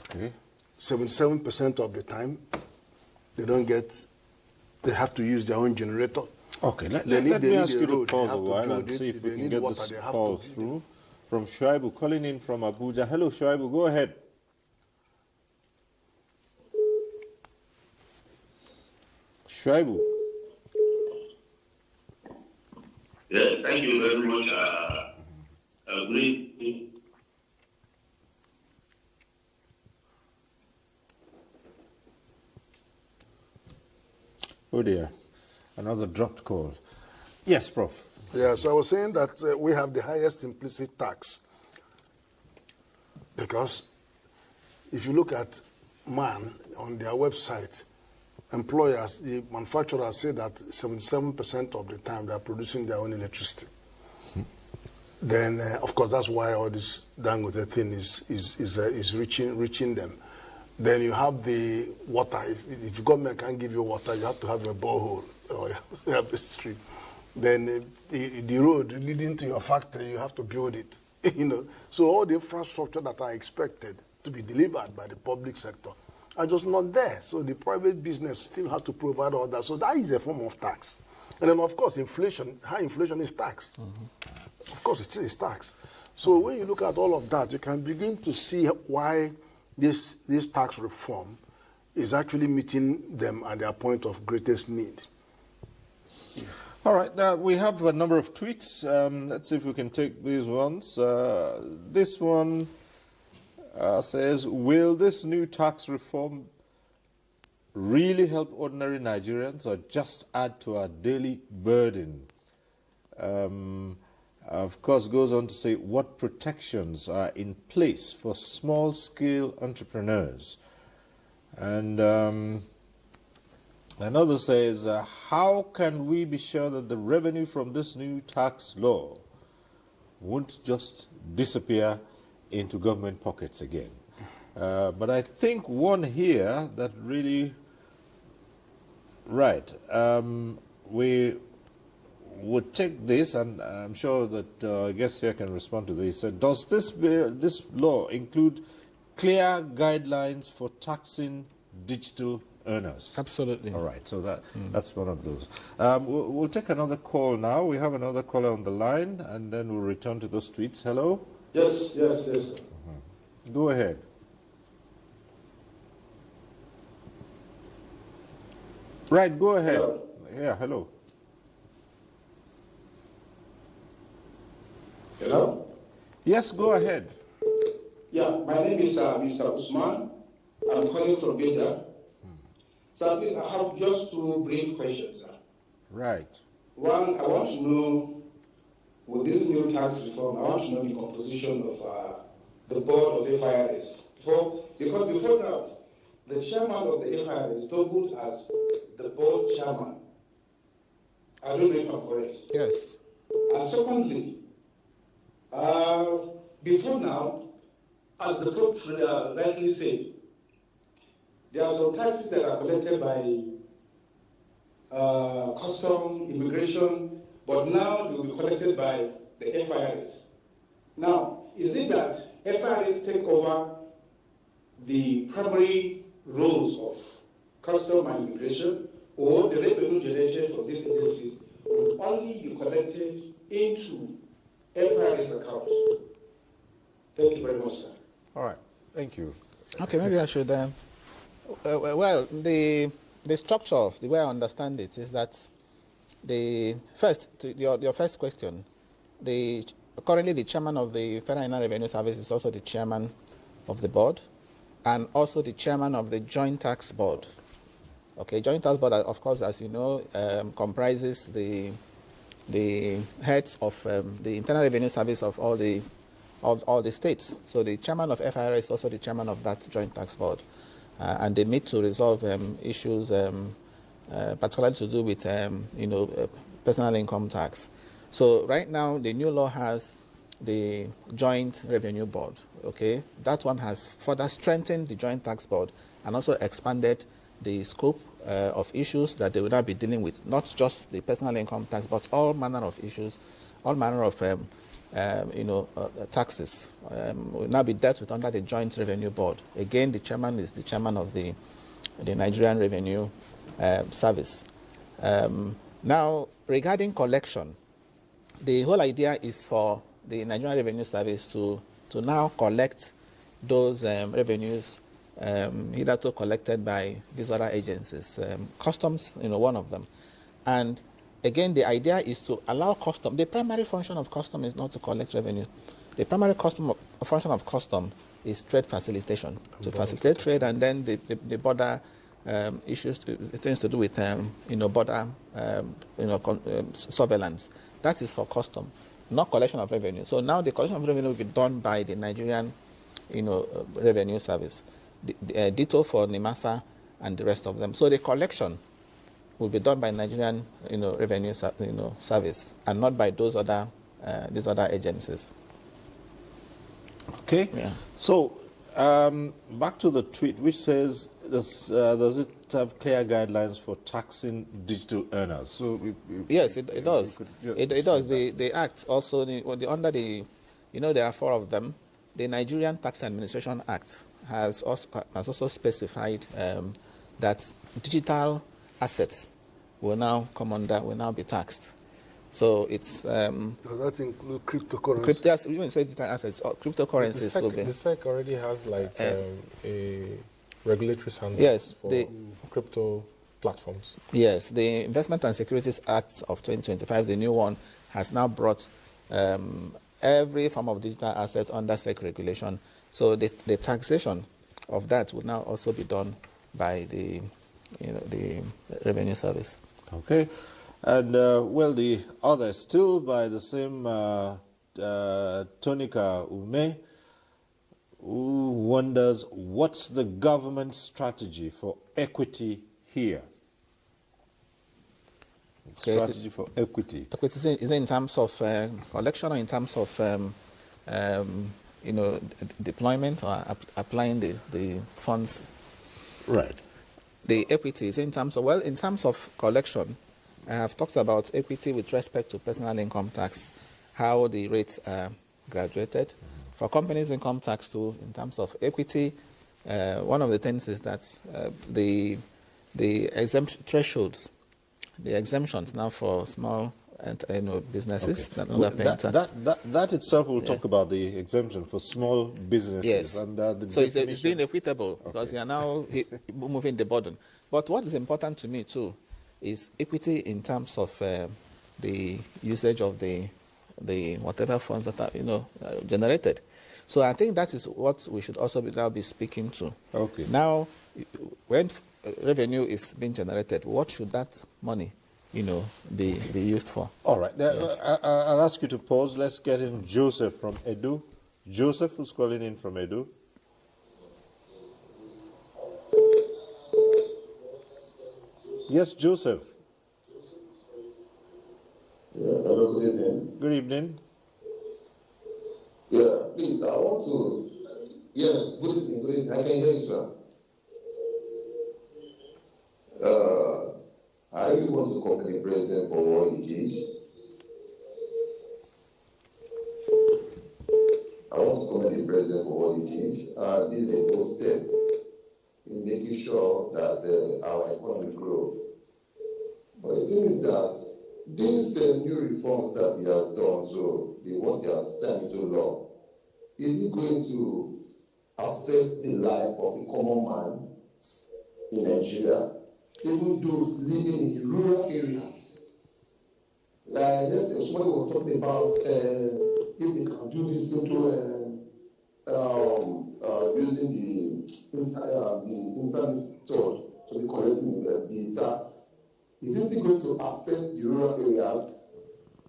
77% of the time, they have to use their own generator. Okay, let me ask you to pause a while and see if we can get this call through. From Shuaibu, calling in from Abuja. Hello, Shuaibu, go ahead. Shuaibu. Yes, thank you very much. Oh dear, another dropped call. Yes, Prof. Yeah, so I was saying that we have the highest implicit tax because if you look at MAN on their website, employers, the manufacturers say that 77% of the time they are producing their own electricity. Then, of course, that's why all this Dangote thing is reaching them. Then you have the water. If the government can't give you water, you have to have a borehole or you have a stream. Then the road leading to your factory, you have to build it. So all the infrastructure that are expected to be delivered by the public sector are just not there. So the private business still has to provide all that. So that is a form of tax. And then, of course, high inflation is tax. Of course, it is tax. So when you look at all of that, you can begin to see why this tax reform is actually meeting them at their point of greatest need. All right, we have a number of tweets. Let's see if we can take these ones. This one says, will this new tax reform really help ordinary Nigerians or just add to our daily burden? Of course, goes on to say, what protections are in place for small-scale entrepreneurs? And Another says, how can we be sure that the revenue from this new tax law won't just disappear into government pockets again? But I think one here that really, right, we would take this, and I'm sure that I guess here can respond to this. Does this law include clear guidelines for taxing digital earners? Absolutely. All right, so that's one of those. We'll take another call now. We have another caller on the line, and then we'll return to those tweets. Hello? Yes. Go ahead. Right, go ahead. Hello. Yeah, hello. Hello? Yes, go ahead. Yeah, my name is Mr. Usman. I'm calling from Abuja. So please, I have just two brief questions, sir. Right. One, I want to know, with this new tax reform, I want to know the composition of the board of FIRS. Because before now, the chairman of the FIRS doubled as the board chairman. I don't know if I'm correct. Yes. And secondly, before now, as the Pope rightly said, there are some taxes that are collected by custom, immigration, but now they will be collected by the FIRS. Now, is it that FIRS take over the primary roles of custom and immigration, or the revenue generated from these agencies will only be collected into FIRS accounts? Thank you very much, sir. All right, thank you. Okay, maybe I should. Well, the structure, the way I understand it, is that your first question, currently the chairman of the Federal Inland Revenue Service is also the chairman of the board, and also the chairman of the Joint Tax Board. Okay, Joint Tax Board, of course, as you know, comprises the heads of the Internal Revenue Service of all the states. So the chairman of FIRS is also the chairman of that Joint Tax Board. And they meet to resolve issues particularly to do with personal income tax. So right now the new law has the Joint Revenue Board. Okay, that one has further strengthened the Joint Tax Board and also expanded the scope of issues that they will now be dealing with, not just the personal income tax, but all manner of issues, all manner of taxes will now be dealt with under the Joint Revenue Board. Again, the chairman is the chairman of the Nigerian Revenue Service. Now, regarding collection, the whole idea is for the Nigerian Revenue Service to now collect those revenues hitherto collected by these other agencies. Customs, one of them. And again, the idea is to allow custom. The primary function of custom is not to collect revenue. The primary function of custom is trade facilitation, to facilitate trade, and then the border issues, things to do with border surveillance. That is for custom, not collection of revenue. So now the collection of revenue will be done by the Nigerian Revenue Service, ditto for NIMASA and the rest of them. So the collection will be done by Nigerian Revenue Service and not by these other agencies. Okay. Yeah. So back to the tweet, which says, does it have clear guidelines for taxing digital earners? So yes, it does. It does. The Act also under the there are four of them. The Nigerian Tax Administration Act has also specified that digital assets will now be taxed. So it's does that include cryptocurrency? Yes, even say digital assets or cryptocurrencies. The SEC already has a regulatory standard for crypto platforms. Yes, the Investment and Securities Act of 2025, the new one, has now brought every form of digital asset under SEC regulation. So the taxation of that will now also be done by the Revenue Service. Okay. And, the other, still by the same Tonika Ume, who wonders, what's the government strategy for equity here? Strategy for equity. Equity is in terms of collection or in terms of deployment or applying the funds. Right. The equity is in terms of collection. I have talked about equity with respect to personal income tax, how the rates are graduated. For companies' income tax too, in terms of equity, one of the things is that the exemption thresholds, the exemptions now for small businesses that are paying tax. That itself will talk about the exemption for small businesses. Yes. And so it's being equitable because you are now moving the burden. But what is important to me too is equity in terms of the usage of the whatever funds that are generated. So I think that is what we should also be speaking to. Okay. Now, when revenue is being generated, what should that money be used for? All right. Yes. I'll ask you to pause. Let's get in Joseph from Edu. Joseph, who's calling in from Edu. Yes, Joseph. Yeah, hello, good evening. Good evening. Yeah, please, I want to... Yes, good evening. I can hear you, sir. I really want to commend the President for what he did. I want to commend the President for what he did. This is a good step in making sure that our economy grows. But the thing is that these new reforms that he has done, so what he has signed into law, is it going to affect the life of a common man in Nigeria? Even those living in rural areas. Like somebody was talking about if they can do this into using the internet to be collecting the tax. Is this going to affect the rural areas?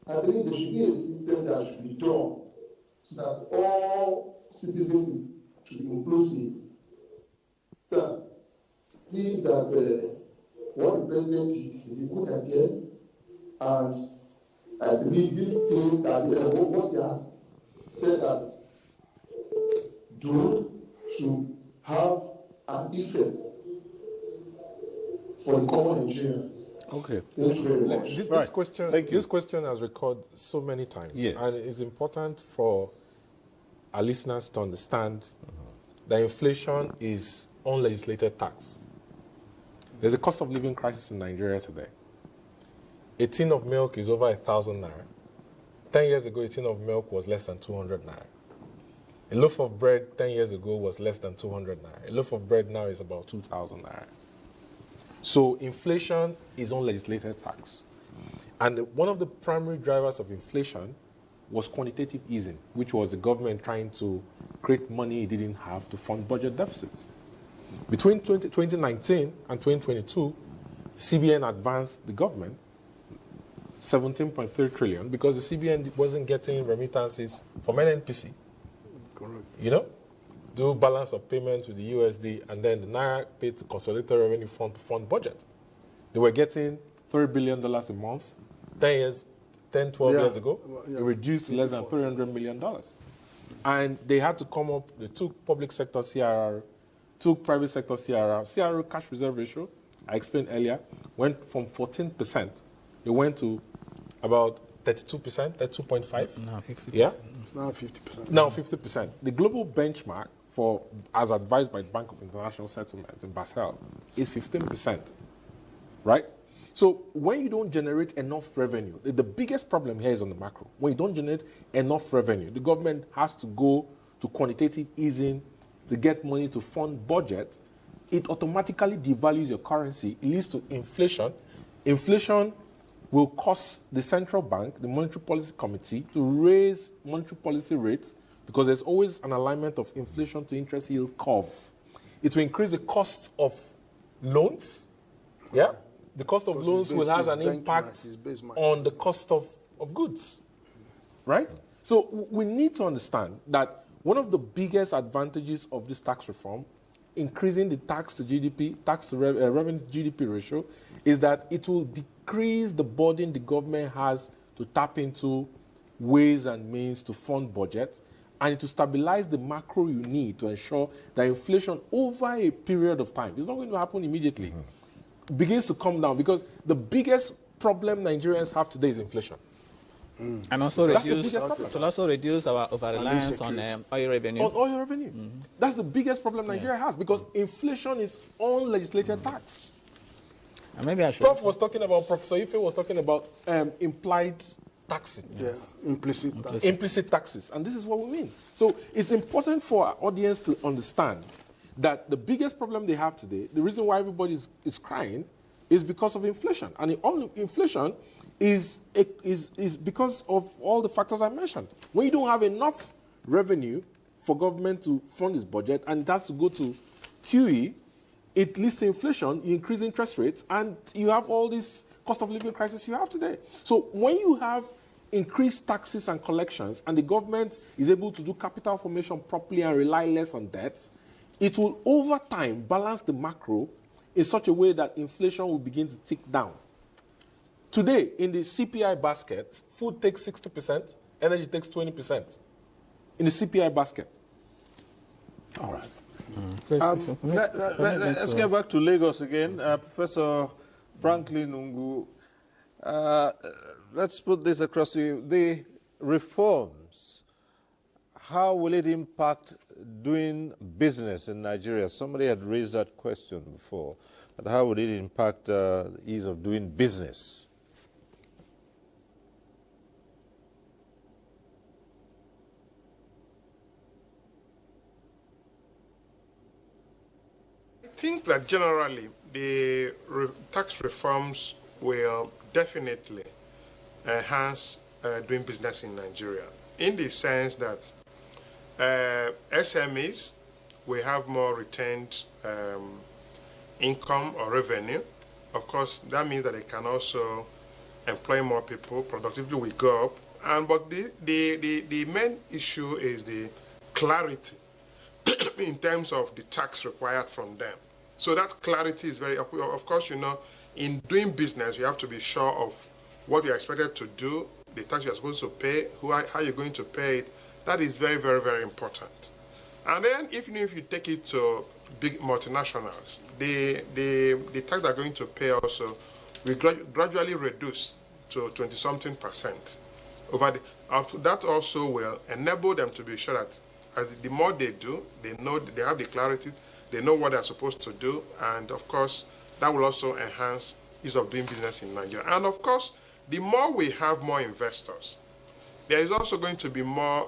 I believe there should be a system that should be done so that all citizens should be inclusive. I believe that what the president is a good idea, and I believe this thing that what he has said that do should have an effect for the common Nigerians. Okay. Thank you very much. This question has recurred so many times. Yes. And it's important for our listeners to understand that inflation is unlegislated tax. There's a cost of living crisis in Nigeria today. A tin of milk is over 1,000 naira. 10 years ago, a tin of milk was less than 200 naira. A loaf of bread 10 years ago was less than 200 naira. A loaf of bread now is about 2,000 naira. So inflation is unlegislated tax. And one of the primary drivers of inflation was quantitative easing, which was the government trying to create money it didn't have to fund budget deficits. Between 2019 and 2022, CBN advanced the government 17.3 trillion because the CBN wasn't getting remittances from NNPC. Correct. Do balance of payment to the USD, and then the Naira paid to Consolidated Revenue Fund to fund budget. They were getting $3 billion a month 12 years ago. It reduced to less than $300 million. And they had to come up, they took public sector CRR, took private sector CRR. CRR cash reserve ratio, I explained earlier, went from 14%, it went to about 32%, 32.5. Now 50%. Yeah? Now 50%. Now 50%. The global benchmark as advised by Bank of International Settlements in Basel is 15%, right? So when you don't generate enough revenue, the biggest problem here is on the macro. When you don't generate enough revenue, the government has to go to quantitative easing to get money to fund budgets. It automatically devalues your currency. It leads to inflation. Inflation will cause the central bank, the Monetary Policy Committee, to raise monetary policy rates because there's always an alignment of inflation to interest yield curve. It will increase the cost of loans. Yeah? The cost of loans will have an impact on the cost of goods. Right? So we need to understand that one of the biggest advantages of this tax reform increasing the tax to GDP, revenue to GDP ratio, is that it will decrease the burden the government has to tap into ways and means to fund budgets, and to stabilize the macro you need to ensure that inflation over a period of time, it's not going to happen immediately, begins to come down, because the biggest problem Nigerians have today is inflation. And also reduce our over-reliance on oil revenue. On oil revenue. That's the biggest problem Nigeria has, because inflation is unlegislated tax. And maybe I should. Professor Ife was talking about implied taxes. Yes. Implicit taxes. And this is what we mean. So it's important for our audience to understand that the biggest problem they have today, the reason why everybody is crying, is because of inflation. And inflation is because of all the factors I mentioned. When you don't have enough revenue for government to fund its budget, and it has to go to QE, it leads to inflation, you increase interest rates, and you have all this cost of living crisis you have today. So when you have increased taxes and collections, and the government is able to do capital formation properly and rely less on debts, it will over time balance the macro in such a way that inflation will begin to tick down. Today, in the CPI basket, food takes 60%, energy takes 20%. In the CPI basket. All right. Let's get back to Lagos again. Professor Franklin Ungu, let's put this across to you. The reforms, how will it impact doing business in Nigeria? Somebody had raised that question before. But how would it impact the ease of doing business? I think that generally the tax reforms will definitely enhance doing business in Nigeria, in the sense that SMEs will have more retained income or revenue. Of course, that means that they can also employ more people, productivity will go up. But the main issue is the clarity in terms of the tax required from them. So that clarity is very, of course, you know, in doing business, you have to be sure of what you're expected to do, the tax you're supposed to pay, how you're going to pay it. That is very, very, very important. And then even if you take it to big multinationals, the tax they're going to pay also will gradually reduce to 20-something% over that also will enable them to be sure that as the more they do, they know they have the clarity, they know what they're supposed to do, and of course that will also enhance ease of doing business in Nigeria. And of course, the more we have more investors, there is also going to be more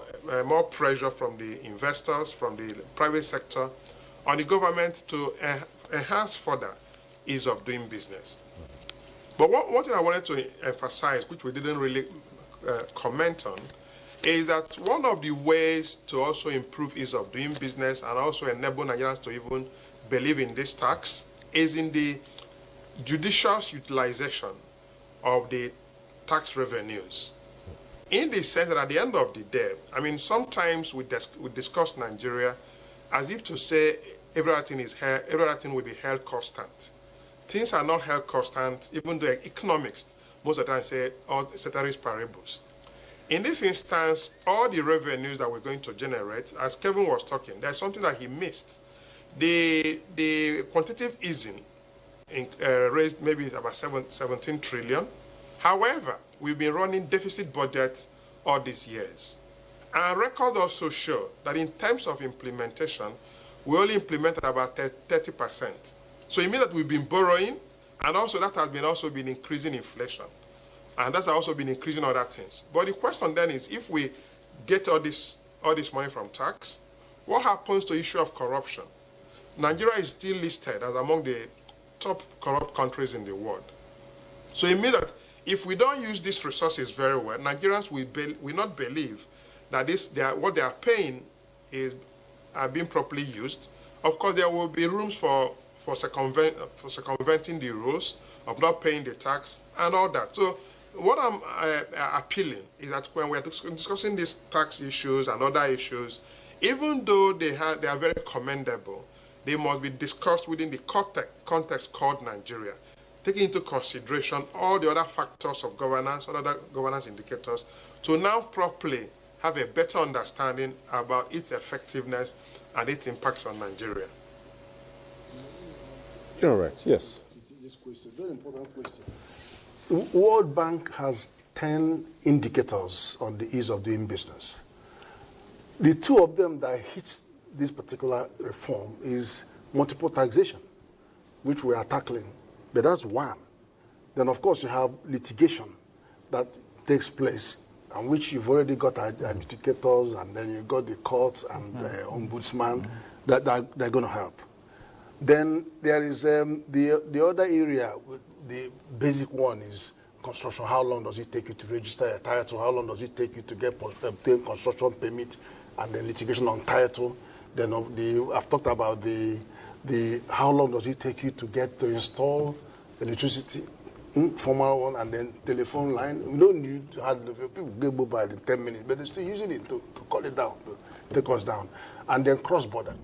pressure from the investors, from the private sector, on the government to enhance further ease of doing business. But one thing I wanted to emphasize, which we didn't really comment on, is that one of the ways to also improve ease of doing business and also enable Nigerians to even believe in this tax is in the judicious utilization of the tax revenues. In the sense that at the end of the day, I mean, sometimes we discuss Nigeria as if to say everything will be held constant. Things are not held constant, even though economists most of the time say, oh, ceteris paribus. In this instance, all the revenues that we're going to generate, as Kevin was talking, there's something that he missed. The quantitative easing raised maybe about 17 trillion. However, we've been running deficit budgets all these years. And records also show that in terms of implementation, we only implemented about 30%. So it means that we've been borrowing, and also that has also been increasing inflation. And that's also been increasing other things. But the question then is, if we get all this money from tax, what happens to the issue of corruption? Nigeria is still listed as among the top corrupt countries in the world. So it means that if we don't use these resources very well, Nigerians will not believe that what they are paying are being properly used. Of course, there will be rooms for circumventing the rules of not paying the tax and all that. So what I'm appealing is that when we're discussing these tax issues and other issues, even though they are very commendable, they must be discussed within the context called Nigeria, taking into consideration all the other factors of governance, other governance indicators, to now properly have a better understanding about its effectiveness and its impacts on Nigeria. You're right, yes. This question, very important question. The World Bank has 10 indicators on the ease of doing business. The two of them that hit this particular reform is multiple taxation, which we are tackling. But that's one. Then, of course, you have litigation that takes place, and which you've already got adjudicators, and then you've got the courts and the ombudsman that they're going to help. Then there is the other area, the basic one is construction. How long does it take you to register a title? How long does it take you to get obtain construction permit? And then litigation on title. Then I've talked about the how long does it take you to install electricity, formal one, and then telephone line. We don't need to have people get mobile in 10 minutes, but they're still using it to cut it down, to take us down. And then cross-border.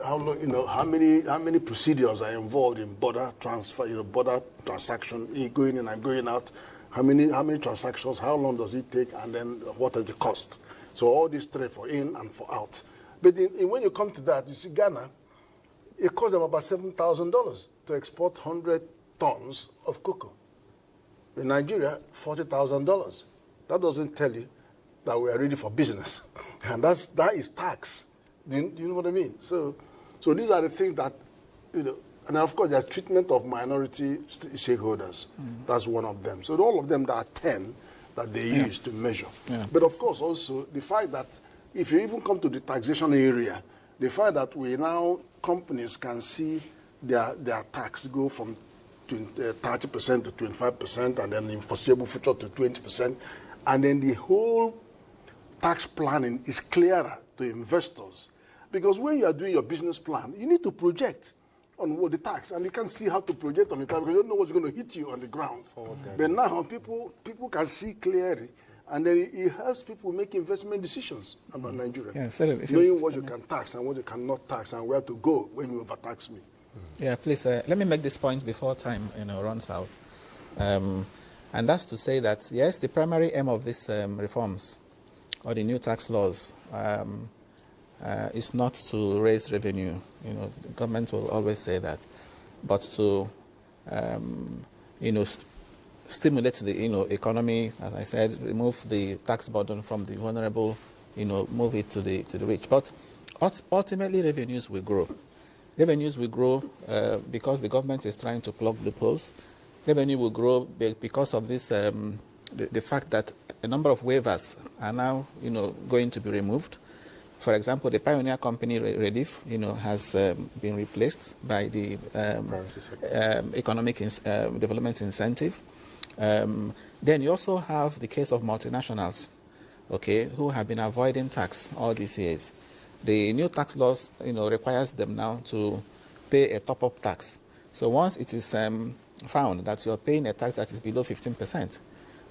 How long, how many procedures are involved in border transfer, border transaction, going in and going out? How many transactions? How long does it take? And then what is the cost? So all these three for in and for out. But when you come to that, you see Ghana, it costs them about $7,000 to export 100 tons of cocoa. In Nigeria, $40,000. That doesn't tell you that we are ready for business, and that is tax. Do you know what I mean? So these are the things that, and of course there's treatment of minority stakeholders. That's one of them. So all of them, there are 10 that they use to measure. But of course also the fact that if you even come to the taxation area, the fact that companies can see their tax go from 30% to 25%, and then in foreseeable future to 20%, and then the whole tax planning is clearer to investors. Because when you are doing your business plan, you need to project on what the tax, and you can't see how to project on the tax because you don't know what's going to hit you on the ground. But now people can see clearly, and then it helps people make investment decisions about Nigeria. Knowing what you can tax and what you cannot tax and where to go when you overtax me. Yeah, please, let me make this point before time runs out. And that's to say that, yes, the primary aim of these reforms or the new tax laws is not to raise revenue. The government will always say that, but to stimulate the economy. As I said, remove the tax burden from the vulnerable. Move it to the rich. But ultimately, revenues will grow. Revenues will grow because the government is trying to plug loopholes. Revenue will grow because of this. The fact that a number of waivers are now, going to be removed. For example, the pioneer company Relief, has been replaced by the economic development incentive. Then you also have the case of multinationals, who have been avoiding tax all these years. The new tax laws, requires them now to pay a top-up tax. So once it is found that you're paying a tax that is below 15%,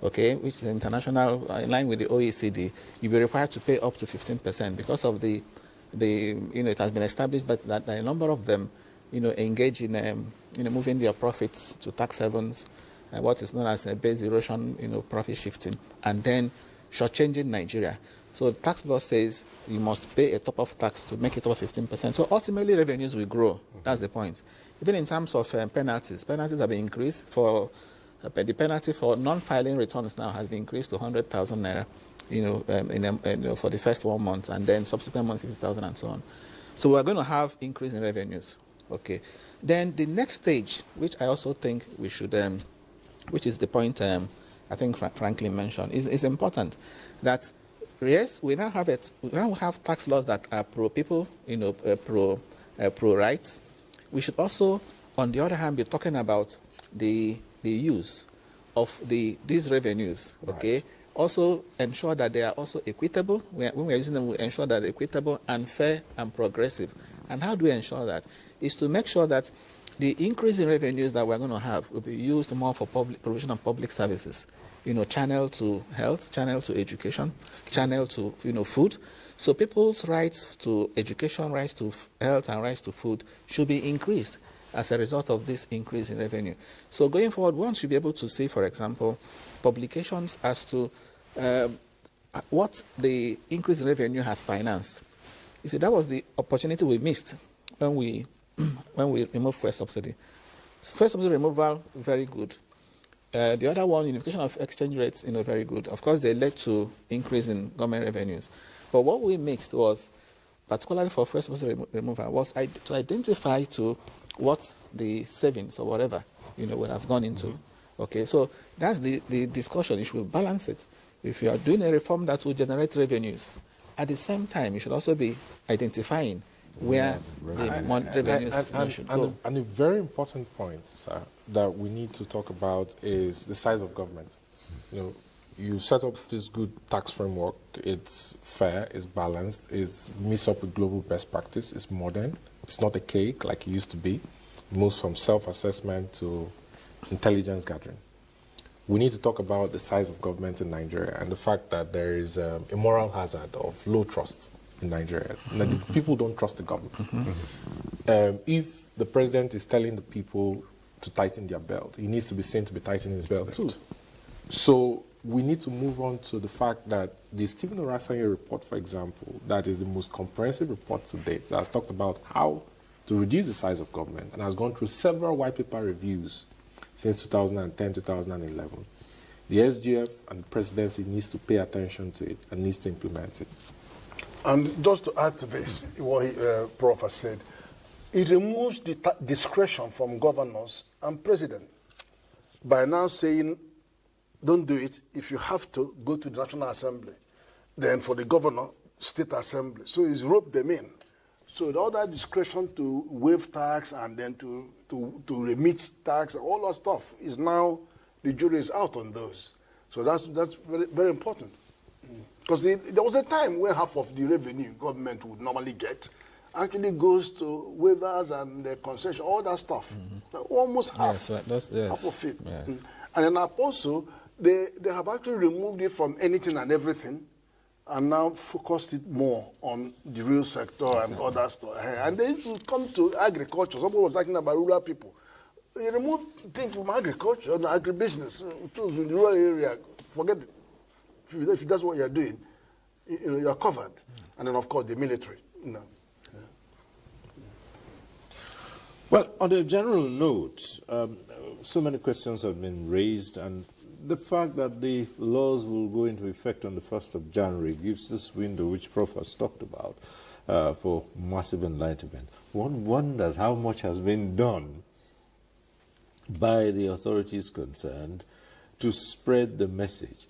which is international, in line with the OECD, you'll be required to pay up to 15% because of the it has been established that a number of them, engage in, moving their profits to tax havens, what is known as a base erosion, profit shifting, and then shortchanging Nigeria. So the tax law says you must pay a top-up tax to make it over 15%. So ultimately, revenues will grow. That's the point. Even in terms of penalties have been increased for. The penalty for non-filing returns now has been increased to 100,000 naira, for the first 1 month, and then subsequent months 60,000 and so on. So we're going to have increase in revenues. Then the next stage, which I also think we should, which is the point I think Franklin mentioned, is important. That yes, we now have tax laws that are pro people, pro rights. We should also, on the other hand, be talking about the use of these revenues, Also ensure that they are also equitable. When we are using them, we ensure that they're equitable and fair and progressive. And how do we ensure that? Is to make sure that the increase in revenues that we're going to have will be used more for provision of public services, channel to health, channel to education, channel to, food. So people's rights to education, rights to health, and rights to food should be increased as a result of this increase in revenue. So going forward, one should be able to see, for example, publications as to what the increase in revenue has financed. You see, that was the opportunity we missed when we removed fuel subsidy. Fuel subsidy removal, very good. The other one, unification of exchange rates, very good. Of course, they led to increase in government revenues. But what we mixed was, particularly for fuel subsidy removal, was to identify to what the savings or whatever, would have gone into. Mm-hmm. Okay, so that's the discussion. You should balance it. If you are doing a reform that will generate revenues, at the same time, you should also be identifying where the revenues should go. And a very important point, sir, that we need to talk about is the size of government. You set up this good tax framework. It's fair, it's balanced, it's mixed up with global best practice, it's modern, it's not a cake like it used to be. It moves from self-assessment to intelligence gathering. We need to talk about the size of government in Nigeria and the fact that there is a moral hazard of low trust in Nigeria. People don't trust the government. Mm-hmm. If the president is telling the people to tighten their belt, he needs to be seen to be tightening his belt too. So we need to move on to the fact that the Stephen Orasanye report, for example, that is the most comprehensive report to date that has talked about how to reduce the size of government and has gone through several white paper reviews since 2010, 2011. The SGF and the presidency needs to pay attention to it and needs to implement it. And just to add to this, what Prof has said, it removes the discretion from governors and president by now saying, don't do it. If you have to, go to the National Assembly. Then for the governor, State Assembly. So he's roped them in. So all that discretion to waive tax and then to remit tax, all that stuff is now, the jury is out on those. So that's very, very important. Because there was a time where half of the revenue government would normally get actually goes to waivers and the concession, all that stuff. Mm-hmm. Almost half, half of it. Yes. And then also, they have actually removed it from anything and everything and now focused it more on the real sector and other stuff. And then if you come to agriculture, someone was talking about rural people. You remove things from agriculture and agribusiness, in the rural area, forget it. If that's what you're doing, you're covered. And then, of course, the military. Well, on a general note, so many questions have been raised, and the fact that the laws will go into effect on the 1st of January gives this window, which Prof has talked about, for massive enlightenment. One wonders how much has been done by the authorities concerned to spread the message.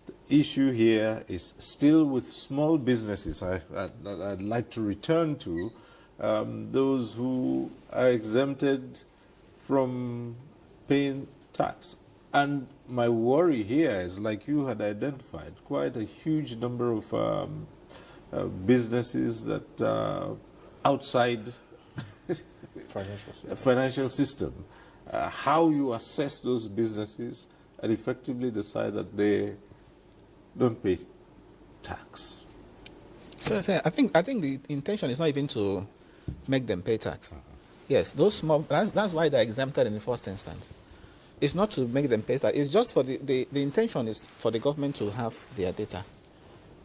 The issue here is still with small businesses. I'd like to return to those who are exempted from paying tax. And my worry here is, like you had identified, quite a huge number of businesses that are outside financial system. How you assess those businesses and effectively decide that they don't pay tax. So I think the intention is not even to make them pay tax. Yes, those small, that's why they're exempted in the first instance. It's not to make them pay tax. It's just for the intention is for the government to have their data,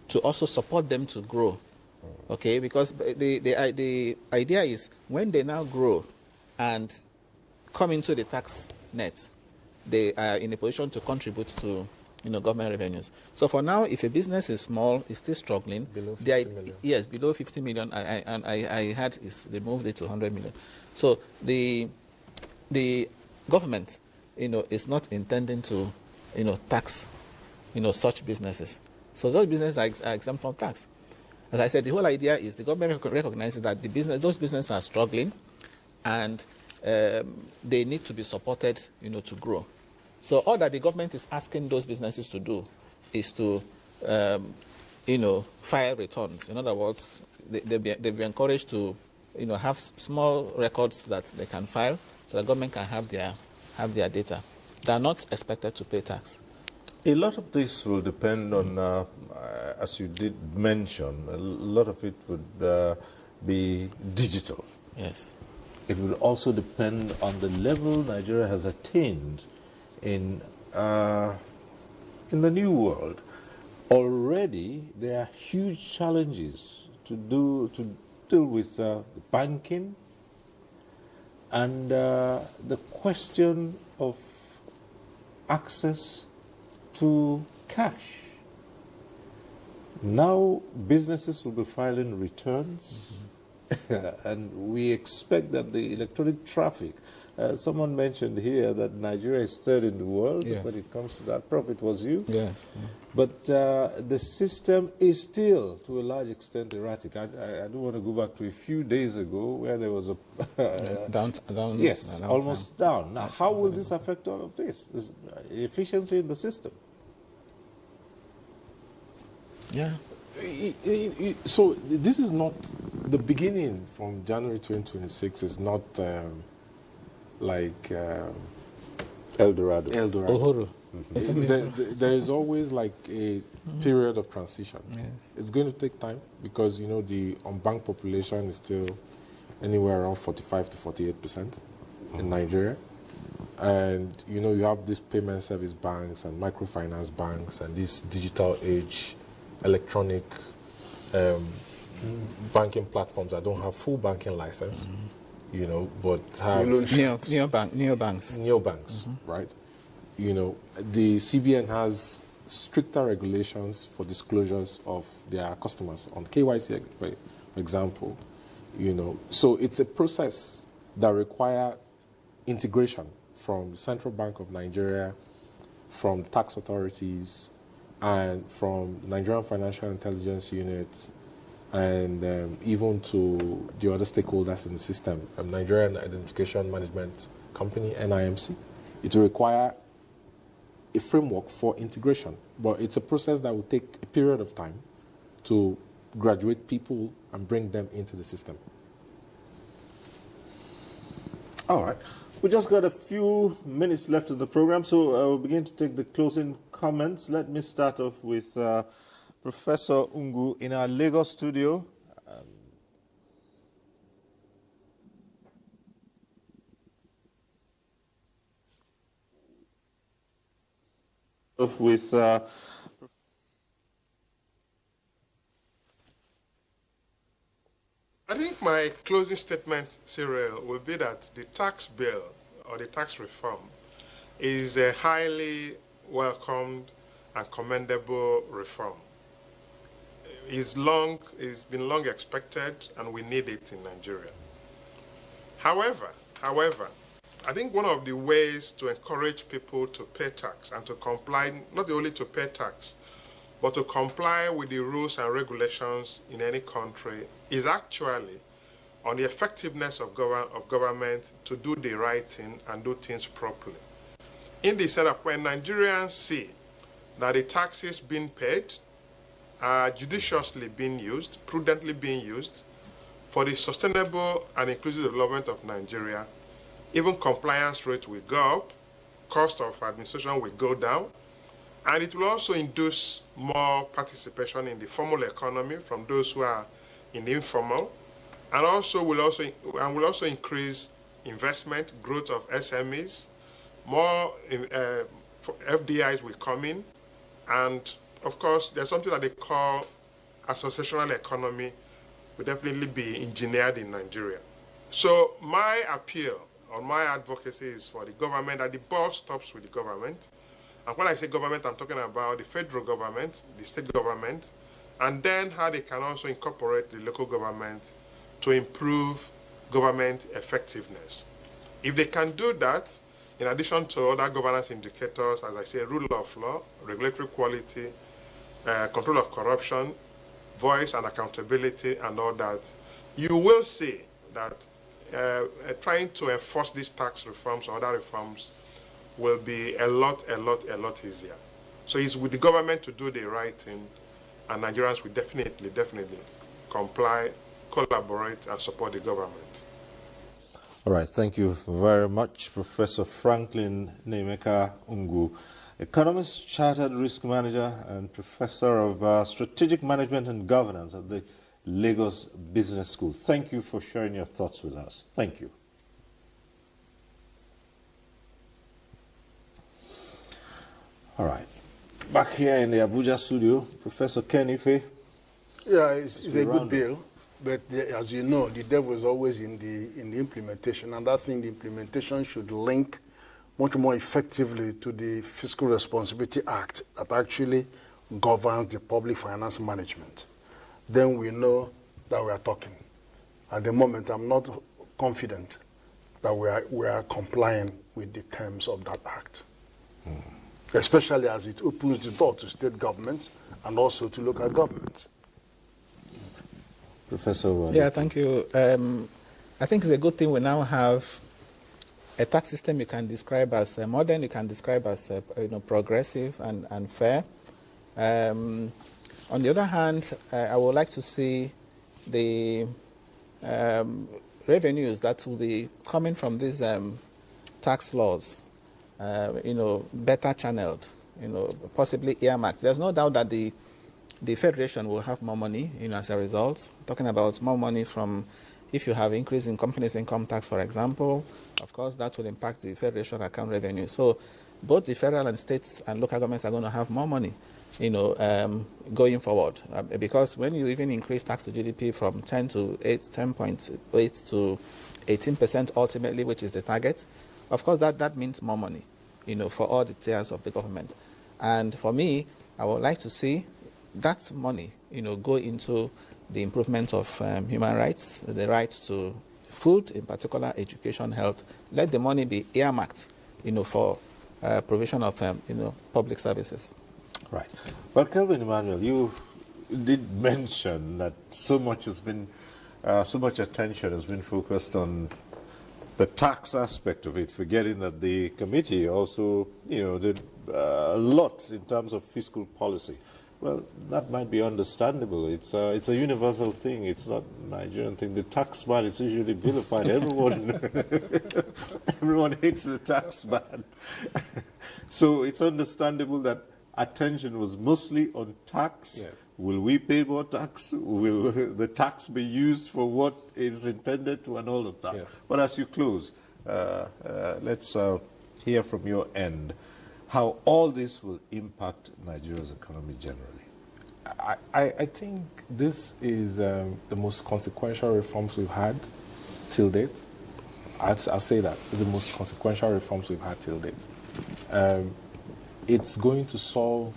to also support them to grow. Okay, because the idea is when they now grow and come into the tax net, they are in a position to contribute to government revenues. So for now, if a business is small, is still struggling, below 50 million. Yes, below 50 million. I had they moved it to 100 million. So the government, is not intending to, tax, such businesses. So those businesses are exempt from tax. As I said, the whole idea is the government recognizes that those businesses are struggling, and they need to be supported, to grow. So all that the government is asking those businesses to do is to, file returns. In other words, they'll be encouraged to, have small records that they can file, so so the government can have their data. They are not expected to pay tax. A lot of this will depend on, as you did mention, a lot of it would be digital. Yes. It would also depend on the level Nigeria has attained in the new world. Already, there are huge challenges to deal with banking and the question of access to cash. Now businesses will be filing returns, and we expect that the electronic traffic, someone mentioned here that Nigeria is third in the world when it comes to that. Profit was you. Yes. But the system is still, to a large extent, erratic. I don't want to go back to a few days ago where there was a... down, yes, almost down. Now, how will this affect all of this? This efficiency in the system? Yeah. So this is not the beginning from January 2026. Is not like El Dorado. Uhuru. There is always like a period of transition. Yes. It's going to take time because the unbanked population is still anywhere around 45 to 48% in Nigeria. And you have these payment service banks and microfinance banks and this digital age electronic banking platforms that don't have full banking license, but have neobanks, right? The CBN has stricter regulations for disclosures of their customers on KYC, for example. So it's a process that requires integration from the Central Bank of Nigeria, from tax authorities, and from the Nigerian Financial Intelligence Unit, and even to the other stakeholders in the system, Nigerian Identification Management Company, NIMC. It will require a framework for integration, but it's a process that will take a period of time to graduate people and bring them into the system. All right. We just got a few minutes left in the program, so we'll begin to take the closing comments. Let me start off with Professor Ungu in our Lagos studio. I think my closing statement, Cyril, will be that the tax bill or the tax reform is a highly welcomed and commendable reform. It's been long expected, and we need it in Nigeria. However, I think one of the ways to encourage people to pay tax and to comply, not only to pay tax, but to comply with the rules and regulations in any country is actually on the effectiveness of government to do the right thing and do things properly. In the setup, when Nigerians see that the taxes being paid are judiciously being used, prudently being used for the sustainable and inclusive development of Nigeria, even compliance rate will go up, cost of administration will go down, and it will also induce more participation in the formal economy from those who are in the informal, and will also increase investment, growth of SMEs, more FDIs will come in, and of course there's something that they call associational economy will definitely be engineered in Nigeria. So my appeal or my advocacy is for the government that the ball stops with the government. And when I say government, I'm talking about the federal government, the state government, and then how they can also incorporate the local government to improve government effectiveness. If they can do that, in addition to other governance indicators, as I say, rule of law, regulatory quality, control of corruption, voice and accountability, and all that, you will see that trying to enforce these tax reforms or other reforms will be a lot easier. So it's with the government to do the right thing, and Nigerians will definitely comply, collaborate, and support the government. All right, thank you very much, Professor Franklin Nemeka Ungu, economist, chartered risk manager, and professor of strategic management and governance at the Lagos Business School. Thank you for sharing your thoughts with us. Thank you. All right, back here in the Abuja studio, Professor Ken Ife. Yeah, it's a good bill, but as you know, the devil is always in the implementation, and I think the implementation should link much more effectively to the Fiscal Responsibility Act that actually governs the public finance management. Then we know that we are talking. At the moment, I'm not confident that we are complying with the terms of that act. Especially as it opens the door to state governments and also to local governments. Professor Wale. Yeah, thank you. I think it's a good thing we now have a tax system you can describe as modern, you can describe as progressive and fair. On the other hand, I would like to see the revenues that will be coming from these tax laws better channeled, possibly earmarked. There's no doubt that the Federation will have more money, as a result. Talking about more money from, if you have increase in companies' income tax, for example, of course, that will impact the Federation account revenue. So both the federal and states and local governments are going to have more money, going forward. Because when you even increase tax to GDP from 10.8 to 18% ultimately, which is the target, of course, that means more money, for all the tiers of the government. And for me, I would like to see that money, go into the improvement of human rights, the right to food, in particular education, health. Let the money be earmarked, for provision of, public services. Right. Well, Kelvin Emmanuel, you did mention that so much attention has been focused on the tax aspect of it, forgetting that the committee also, did a lot in terms of fiscal policy. Well, that might be understandable. It's a universal thing. It's not a Nigerian thing. The tax man is usually vilified. Everyone hates the tax man. So it's understandable that attention was mostly on tax. Yes. Will we pay more tax? Will the tax be used for what it is intended to, and all of that? Yes. But as you close, let's hear from your end how all this will impact Nigeria's economy generally. I think this is the most consequential reforms we've had till date. I'll say that. It's the most consequential reforms we've had till date. It's going to solve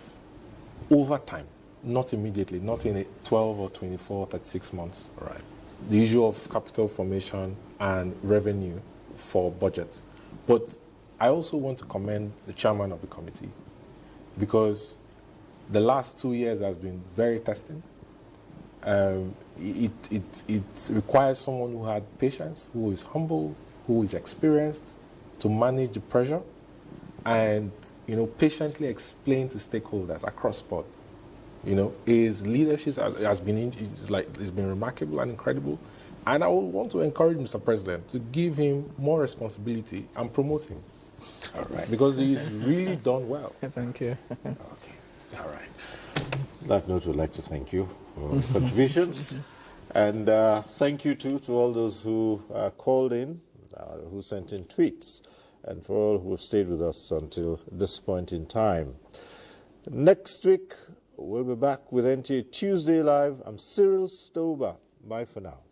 over time, not immediately, not in 12 or 24, 36 months. Right. The issue of capital formation and revenue for budgets. But I also want to commend the chairman of the committee, because the last 2 years has been very testing. It requires someone who had patience, who is humble, who is experienced, to manage the pressure and patiently explain to stakeholders across board. His leadership has been remarkable and incredible. And I would want to encourage Mr. President to give him more responsibility and promote him. All right. Because he's really done well. Thank you. Okay. All right. On that note, we'd like to thank you for your contributions. And thank you, too, to all those who called in, who sent in tweets, and for all who have stayed with us until this point in time. Next week, we'll be back with NTA Tuesday Live. I'm Cyril Stober. Bye for now.